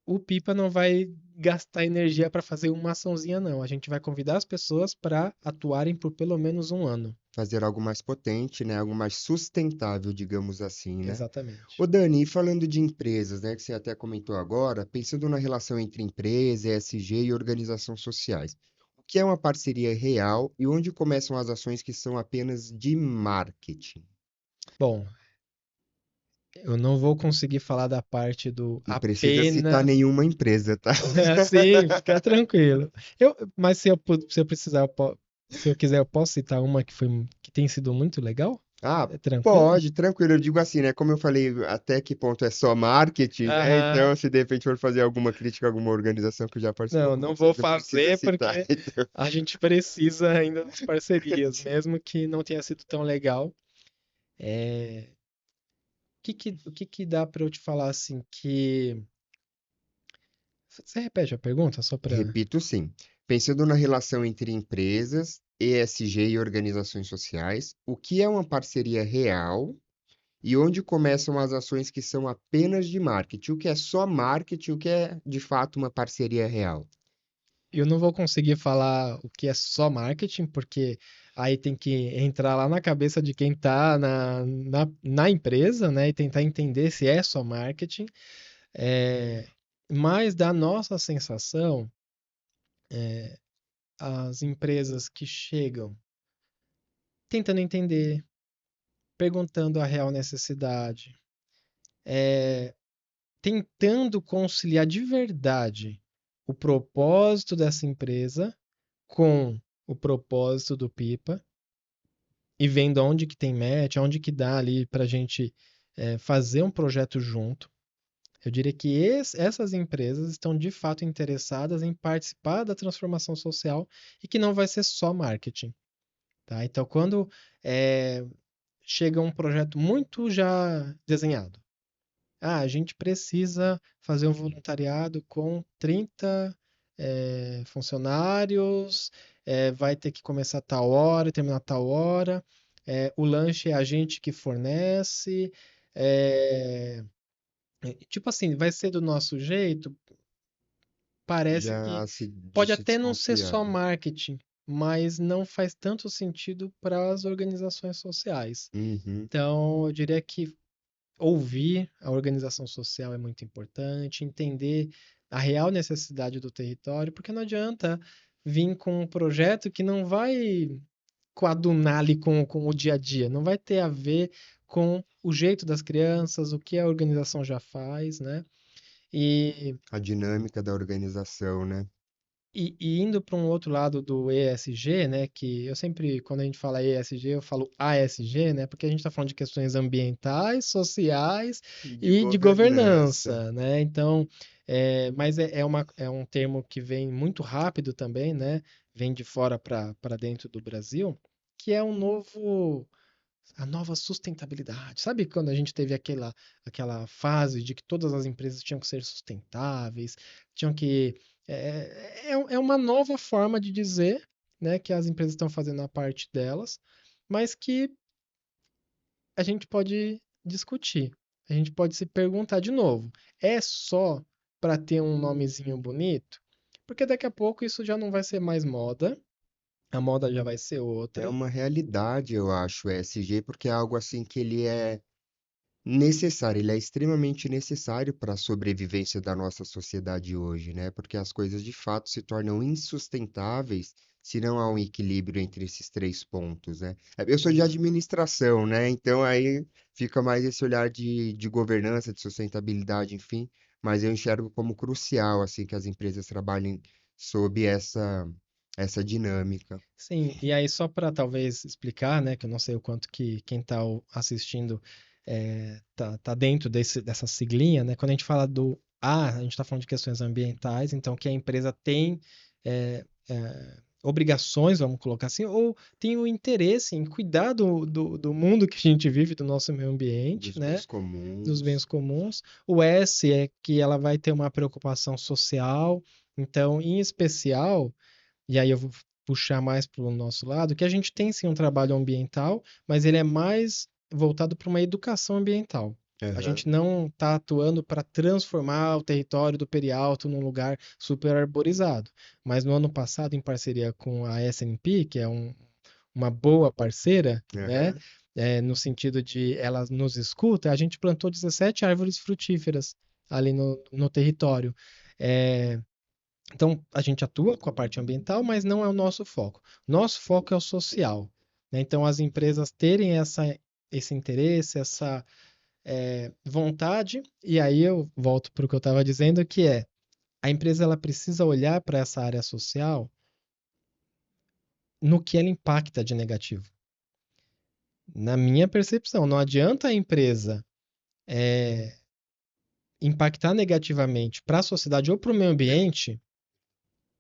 O Pipa não vai gastar energia para fazer uma açãozinha, não. A gente vai convidar as pessoas para atuarem por pelo menos um ano. Fazer algo mais potente, né? Algo mais sustentável, digamos assim, né? Ô Exatamente. Dani, e falando de empresas, né, que você até comentou agora, pensando na relação entre empresa, ESG e organizações sociais, o que é uma parceria real e onde começam as ações que são apenas de marketing? Bom, eu não vou conseguir falar da parte do Não precisa citar apenas. nenhuma empresa, tá? Sim, fica tranquilo. Mas se eu precisar, se eu quiser, eu posso citar uma que tem sido muito legal? Ah, É tranquilo? pode, tranquilo. Eu digo assim, né? Como eu falei, até que ponto é só marketing, né? Aham. Então, se de repente for fazer alguma crítica a alguma organização que já participou Não, com não vocês, vou não precisa fazer citar. porque Então, a gente precisa ainda das parcerias, mesmo que não tenha sido tão legal. É, o que que dá para eu te falar assim que... Você repete a pergunta só para... repito, sim. Pensando na relação entre empresas, ESG e organizações sociais, o que é uma parceria real e onde começam as ações que são apenas de marketing? O que é só marketing, o que é de fato uma parceria real? Eu não vou conseguir falar o que é só marketing, porque aí tem que entrar lá na cabeça de quem está na empresa, né, e tentar entender se é só marketing. É, mas da nossa sensação, as empresas que chegam tentando entender, perguntando a real necessidade, tentando conciliar de verdade o propósito dessa empresa com o propósito do Pipa e vendo onde que tem match, onde que dá ali para a gente fazer um projeto junto. Eu diria que essas empresas estão de fato interessadas em participar da transformação social e que não vai ser só marketing, tá? Então, quando é, chega um projeto muito já desenhado, a gente precisa fazer um voluntariado com 30 funcionários, vai ter que começar tal hora e terminar tal hora, o lanche é a gente que fornece, é, tipo assim, vai ser do nosso jeito, parece que Já se pode de se até não ser desconfiar. só marketing, mas não faz tanto sentido para as organizações sociais. Uhum. Então, eu diria que ouvir a organização social é muito importante, entender a real necessidade do território, porque não adianta vir com um projeto que não vai coadunar ali com o dia a dia, não vai ter a ver com o jeito das crianças, o que a organização já faz, né? E, A dinâmica da organização, né? e indo para um outro lado do ESG, né? Que eu sempre, quando a gente fala ESG, eu falo ASG, né? Porque a gente está falando de questões ambientais, sociais E de e de governança. governança, né? Então, Mas é um termo que vem muito rápido também, né? Vem de fora para dentro do Brasil, que é a nova sustentabilidade. Sabe quando a gente teve aquela fase de que todas as empresas tinham que ser sustentáveis, tinham que. É uma nova forma de dizer, né, que as empresas estão fazendo a parte delas, mas que a gente pode discutir. A gente pode se perguntar de novo: é só para ter um nomezinho bonito? Porque daqui a pouco isso já não vai ser mais moda, a moda já vai ser É outra. uma realidade, eu acho, o ESG, porque é algo assim que ele é necessário, ele é extremamente necessário para a sobrevivência da nossa sociedade hoje, né? Porque as coisas de fato se tornam insustentáveis se não há um equilíbrio entre esses três pontos, né? Eu sou de administração, né? Então aí fica mais esse olhar de governança, de sustentabilidade, enfim, mas eu enxergo como crucial, assim, que as empresas trabalhem sob essa dinâmica. Sim, e aí só para talvez explicar, né, que eu não sei o quanto que quem está assistindo tá dentro dessa siglinha, né? Quando a gente fala do A, a gente está falando de questões ambientais, então que a empresa tem obrigações, vamos colocar assim, ou tem o interesse em cuidar do mundo que a gente vive, do nosso meio ambiente, Dos né? bens Dos bens comuns. comuns. O S é que ela vai ter uma preocupação social, então, em especial. E aí eu vou puxar mais para o nosso lado, que a gente tem sim um trabalho ambiental, mas ele é mais voltado para uma educação ambiental. A Aham. gente não está atuando para transformar o território do Perialto num lugar super arborizado. Mas no ano passado, em parceria com a S&P, que é uma boa parceira, né? Aham. No sentido de ela nos escuta, a gente plantou 17 árvores frutíferas ali no território. É, então, a gente atua com a parte ambiental, mas não é o nosso foco. Nosso foco é o social, né? Então, as empresas terem esse interesse, essa vontade, e aí eu volto para o que eu estava dizendo, que é a empresa ela precisa olhar para essa área social no que ela impacta de negativo. Na minha percepção, não adianta a empresa impactar negativamente para a sociedade ou para o meio ambiente.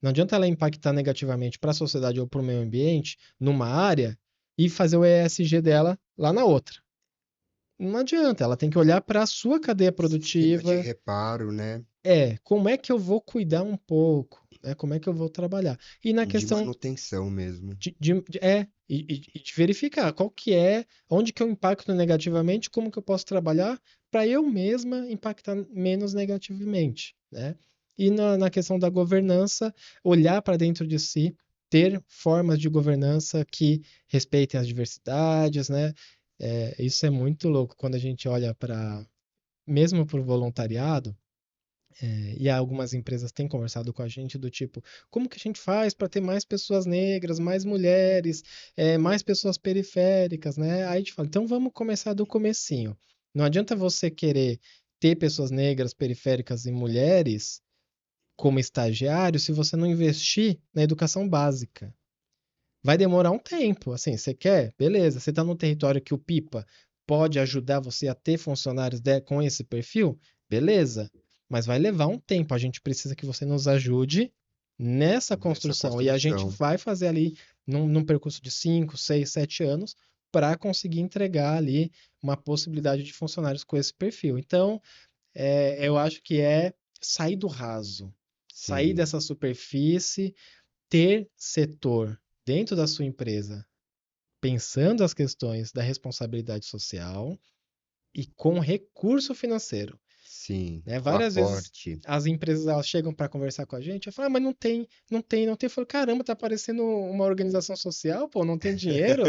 Não adianta ela impactar negativamente para a sociedade ou para o meio ambiente numa área e fazer o ESG dela lá na outra. Não adianta, ela tem que olhar para a sua cadeia Sistema de produtiva. reparo, né? Como é que eu vou cuidar um pouco? Né? Como é que eu vou trabalhar? E na E de questão manutenção mesmo. e de verificar qual que é, onde que eu impacto negativamente, como que eu posso trabalhar para eu mesma impactar menos negativamente, né? E na questão da governança, olhar para dentro de si, ter formas de governança que respeitem as diversidades, né? Isso é muito louco quando a gente olha mesmo para o voluntariado. E algumas empresas têm conversado com a gente do tipo, como que a gente faz para ter mais pessoas negras, mais mulheres, mais pessoas periféricas, né? Aí a gente fala, então vamos começar do comecinho. Não adianta você querer ter pessoas negras, periféricas e mulheres como estagiário se você não investir na educação básica. Vai demorar um tempo, assim, você quer? Beleza, você está num território que o Pipa pode ajudar você a ter funcionários com esse perfil? Beleza, mas vai levar um tempo. A gente precisa que você nos ajude nessa Nessa construção. E a gente construção. vai fazer ali num percurso de 5, 6, 7 anos para conseguir entregar ali uma possibilidade de funcionários com esse perfil. Então, eu acho que é sair do raso, sair Sim, dessa superfície, ter setor dentro da sua empresa pensando as questões da responsabilidade social e com recurso financeiro, sim. né? O Várias vezes aporte. as empresas elas chegam para conversar com a gente, eu falo, mas não tem, não tem, não tem. Eu falo, caramba, tá parecendo uma organização social, pô, não tem dinheiro,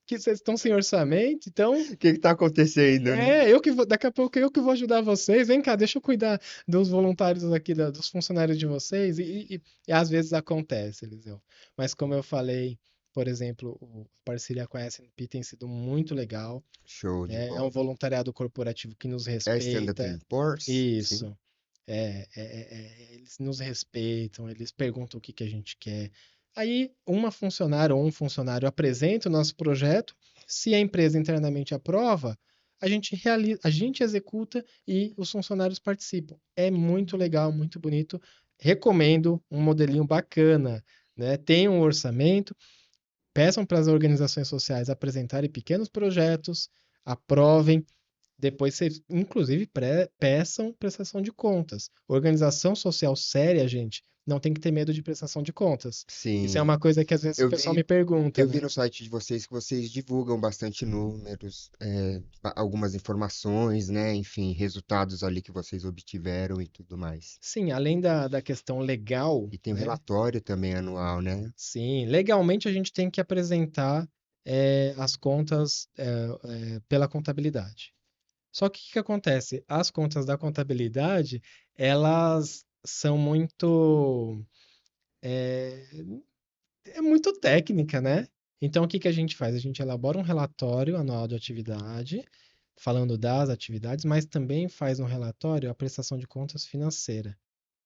que vocês estão sem orçamento, então O que que tá acontecendo, né? daqui a pouco eu que vou ajudar vocês. Vem cá, deixa eu cuidar dos voluntários aqui, dos funcionários de vocês. E às vezes acontece, Eliseu. Mas como eu falei, por exemplo, a parceria com a S&P tem sido muito legal. Show de É um bola. volunariado corporativo que nos É Standard respeita. Poor's? Sim. Isso. Eles nos respeitam, eles perguntam o que que a gente quer. Aí, uma funcionária ou um funcionário apresenta o nosso projeto. Se a empresa internamente aprova, a gente executa e os funcionários participam. É muito legal, muito bonito. Recomendo um modelinho bacana, né? Tem um orçamento, peçam para as organizações sociais apresentarem pequenos projetos, aprovem, depois vocês, inclusive, peçam prestação de contas. Organização social séria, gente, não tem que ter medo de prestação de contas. Isso é Sim. uma coisa que às vezes o Eu pessoal me vi, pergunta, eu vi né? no site de vocês que vocês divulgam bastante números, algumas informações, né? Enfim, resultados ali que vocês obtiveram e tudo mais. Sim, além da questão legal, E tem o né? relatório também anual, né? Sim, legalmente a gente tem que apresentar as contas pela contabilidade. Só que o que que acontece? As contas da contabilidade, elas são muito, é, é muito técnica, né? Então, o que que a gente faz? A gente elabora um relatório anual de atividade, falando das atividades, mas também faz um relatório a prestação de contas financeira.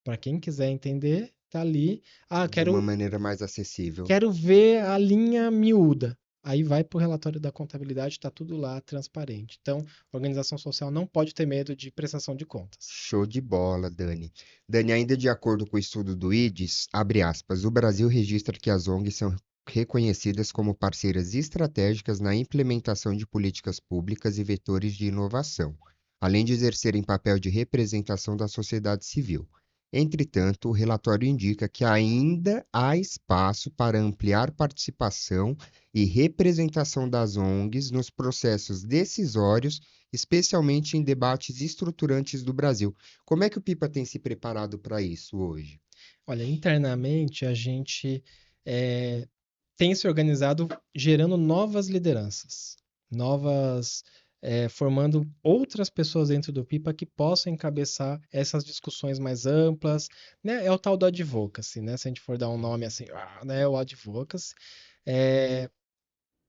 Para quem quiser entender, tá ali. Ah, De uma maneira mais acessível. quero ver a linha miúda. Aí vai para o relatório da contabilidade, está tudo lá transparente. Então, a organização social não pode ter medo de prestação de contas. Show de bola, Dani. Dani, ainda de acordo com o estudo do IDES, abre aspas, o Brasil registra que as ONGs são reconhecidas como parceiras estratégicas na implementação de políticas públicas e vetores de inovação, além de exercerem papel de representação da sociedade civil. Entretanto, o relatório indica que ainda há espaço para ampliar participação e representação das ONGs nos processos decisórios, especialmente em debates estruturantes do Brasil. Como é que o Pipa tem se preparado para isso hoje? Olha, internamente a gente eh, tem se organizado gerando novas lideranças, formando outras pessoas dentro do PIPA que possam encabeçar essas discussões mais amplas, né? É o tal do advocacy, né? Se a gente for dar um nome assim, né? O advocacy. Eh,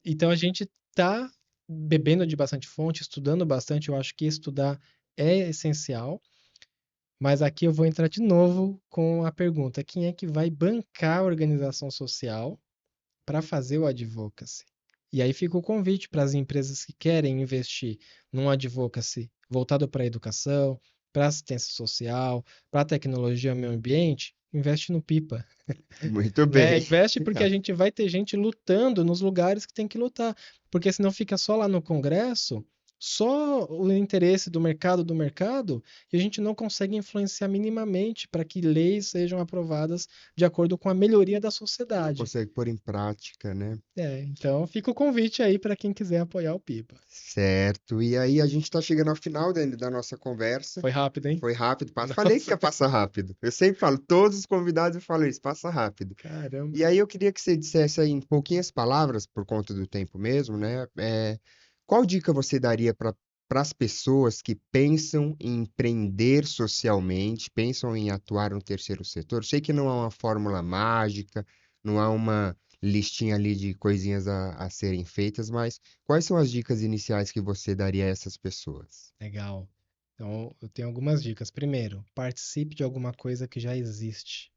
então a gente está bebendo de bastante fonte, estudando bastante. Eu acho que estudar é essencial. Mas aqui eu vou entrar de novo com a pergunta: quem é que vai bancar a organização social para fazer o advocacy? E aí fica o convite para as empresas que querem investir num advocacy voltado para a educação, para assistência social, para tecnologia e meio ambiente, investe no Pipa, Muito né? bem. Investe porque a gente vai ter gente lutando nos lugares que tem que lutar, porque senão fica só lá no Congresso, só o interesse do mercado, e a gente não consegue influenciar minimamente para que leis sejam aprovadas de acordo com a melhoria da Não sociedade. consegue pôr em prática, né? Então fica o convite aí para quem quiser apoiar o Pipa. Certo. E aí a gente está chegando ao final da nossa conversa. Foi rápido, hein? Foi rápido, passa. Falei que Nossa, ia passar rápido. Eu sempre falo, todos os convidados eu falo isso, passa rápido. caramba. E aí eu queria que você dissesse aí em pouquinhas palavras, por conta do tempo mesmo, né? Qual dica você daria para as pessoas que pensam em empreender socialmente, pensam em atuar no terceiro setor? Sei que não há uma fórmula mágica, não há uma listinha ali de coisinhas a serem feitas, mas quais são as dicas iniciais que você daria a essas pessoas? Legal. Então, eu tenho algumas dicas. Primeiro, participe de alguma coisa que já existe.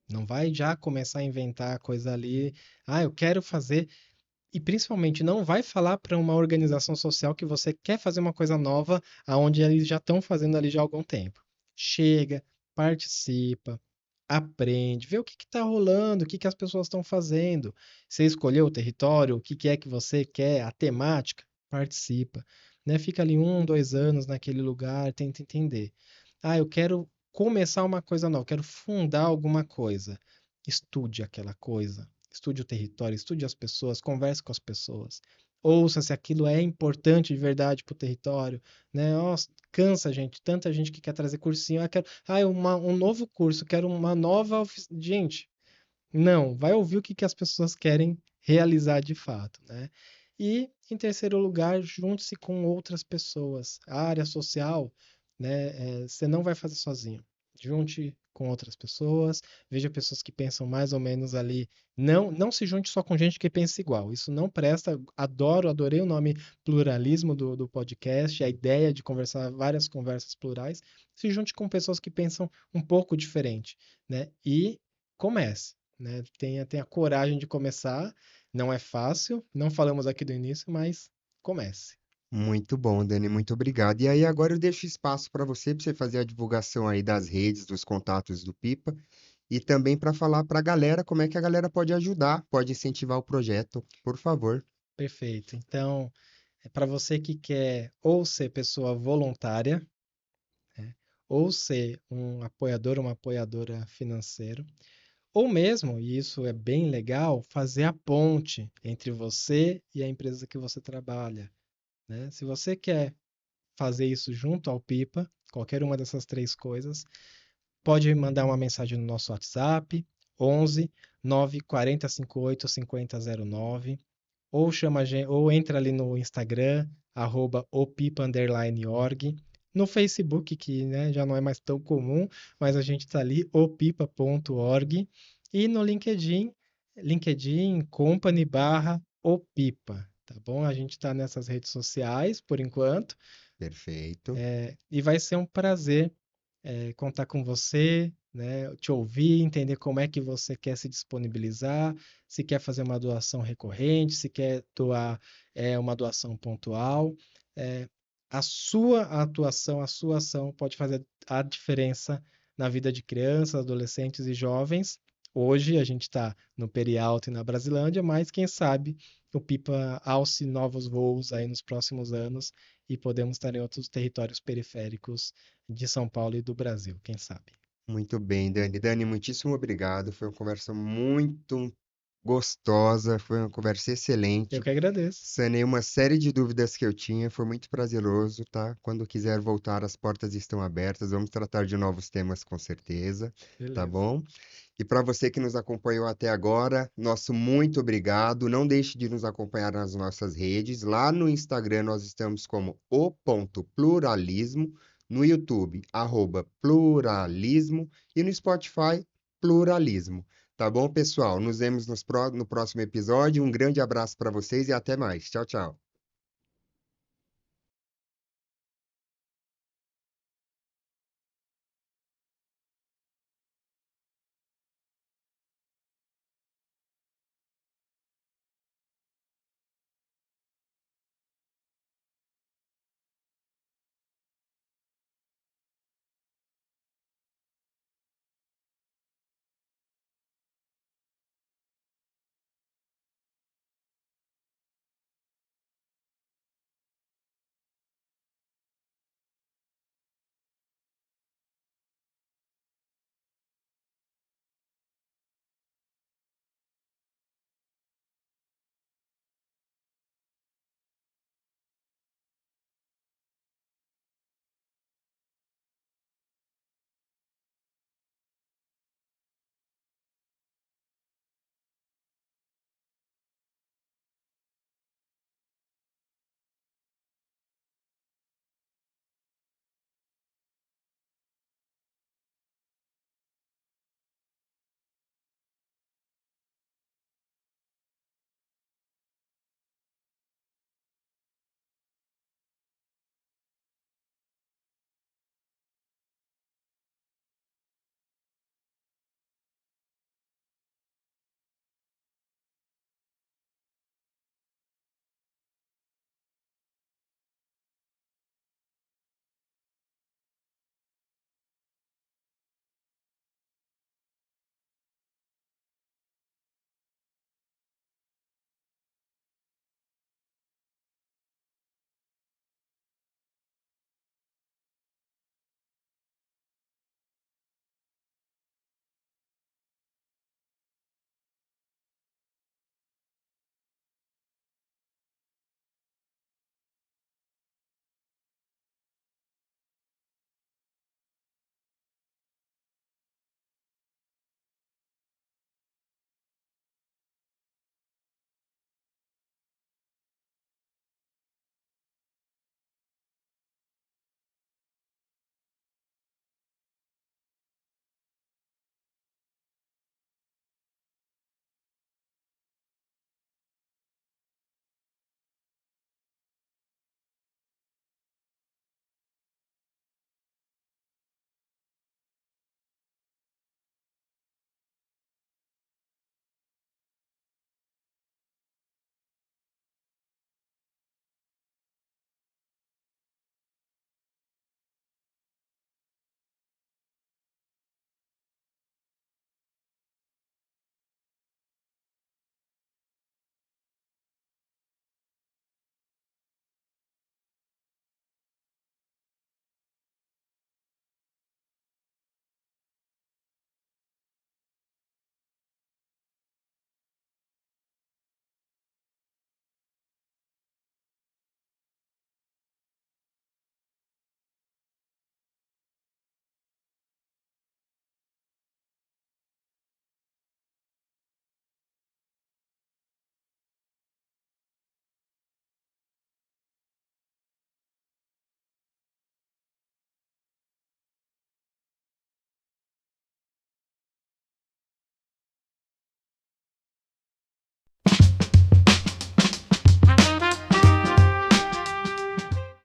Não vai já começar a inventar coisa ali. Ah, eu quero fazer. E principalmente, não vai falar para uma organização social que você quer fazer uma coisa nova, aonde eles já estão fazendo ali já há algum tempo. Chega, participa, aprende, vê o que está rolando, o que que as pessoas estão fazendo. Você escolheu o território, o que que é que você quer, a temática, participa. Né? Fica ali 1, 2 anos naquele lugar, tenta entender. Ah, eu quero começar uma coisa nova, quero fundar alguma coisa. Estude aquela coisa, estude o território, estude as pessoas, converse com as pessoas. Ouça se aquilo é importante de verdade para o território, né? Nossa, cansa, gente, tanta gente que quer trazer cursinho. Um novo curso, quero uma nova Gente, não, vai ouvir o que que as pessoas querem realizar de fato, né? E, em terceiro lugar, junte-se com outras pessoas. A área social, né, você não vai fazer sozinho. Junte com outras pessoas, veja pessoas que pensam mais ou menos ali. Não se junte só com gente que pensa igual. Isso não presta. Adorei o nome pluralismo do podcast, a ideia de conversar várias conversas plurais. Se junte com pessoas que pensam um pouco diferente, né? E comece, né? Tenha coragem de começar. Não é fácil, não falamos aqui do início, mas comece. Muito bom, Dani, muito obrigado. E aí, agora eu deixo espaço para você fazer a divulgação aí das redes, dos contatos do Pipa, e também para falar para a galera como é que a galera pode ajudar, pode incentivar o projeto, por favor. Perfeito. Então, é para você que quer ou ser pessoa voluntária, né, ou ser um apoiador, uma apoiadora financeira, ou mesmo, e isso é bem legal, fazer a ponte entre você e a empresa que você trabalha, né? Se você quer fazer isso junto ao Pipa, qualquer uma dessas três coisas, pode mandar uma mensagem no nosso WhatsApp, 11 94058 5009, ou chama a gente, ou entra ali no Instagram, @opipa_org, no Facebook, que né, já não é mais tão comum, mas a gente está ali, opipa.org, e no LinkedIn, LinkedIn Company /opipa, tá bom? A gente está nessas redes sociais por enquanto, Perfeito. e vai ser um prazer contar com você, né, te ouvir, entender como é que você quer se disponibilizar, se quer fazer uma doação recorrente, se quer doar uma doação pontual. É, a sua atuação, a sua ação pode fazer a diferença na vida de crianças, adolescentes e jovens. Hoje a gente está no Perialto e na Brasilândia, mas quem sabe o Pipa alce novos voos aí nos próximos anos e podemos estar em outros territórios periféricos de São Paulo e do Brasil, quem sabe. Muito bem, Dani. Dani, muitíssimo obrigado. Foi uma conversa muito gostosa, foi uma conversa Eu excelente. que agradeço. Sanei uma série de dúvidas que eu tinha, foi muito prazeroso, tá? Quando quiser voltar, as portas estão abertas. Vamos tratar de novos temas com certeza, tá Beleza. bom? E para você que nos acompanhou até agora, nosso muito obrigado. Não deixe de nos acompanhar nas nossas redes. Lá no Instagram nós estamos como o ponto pluralismo, no YouTube, @pluralismo e no Spotify, pluralismo. Tá bom, pessoal? Nos vemos no próximo episódio. Um grande abraço para vocês e até mais. Tchau, tchau.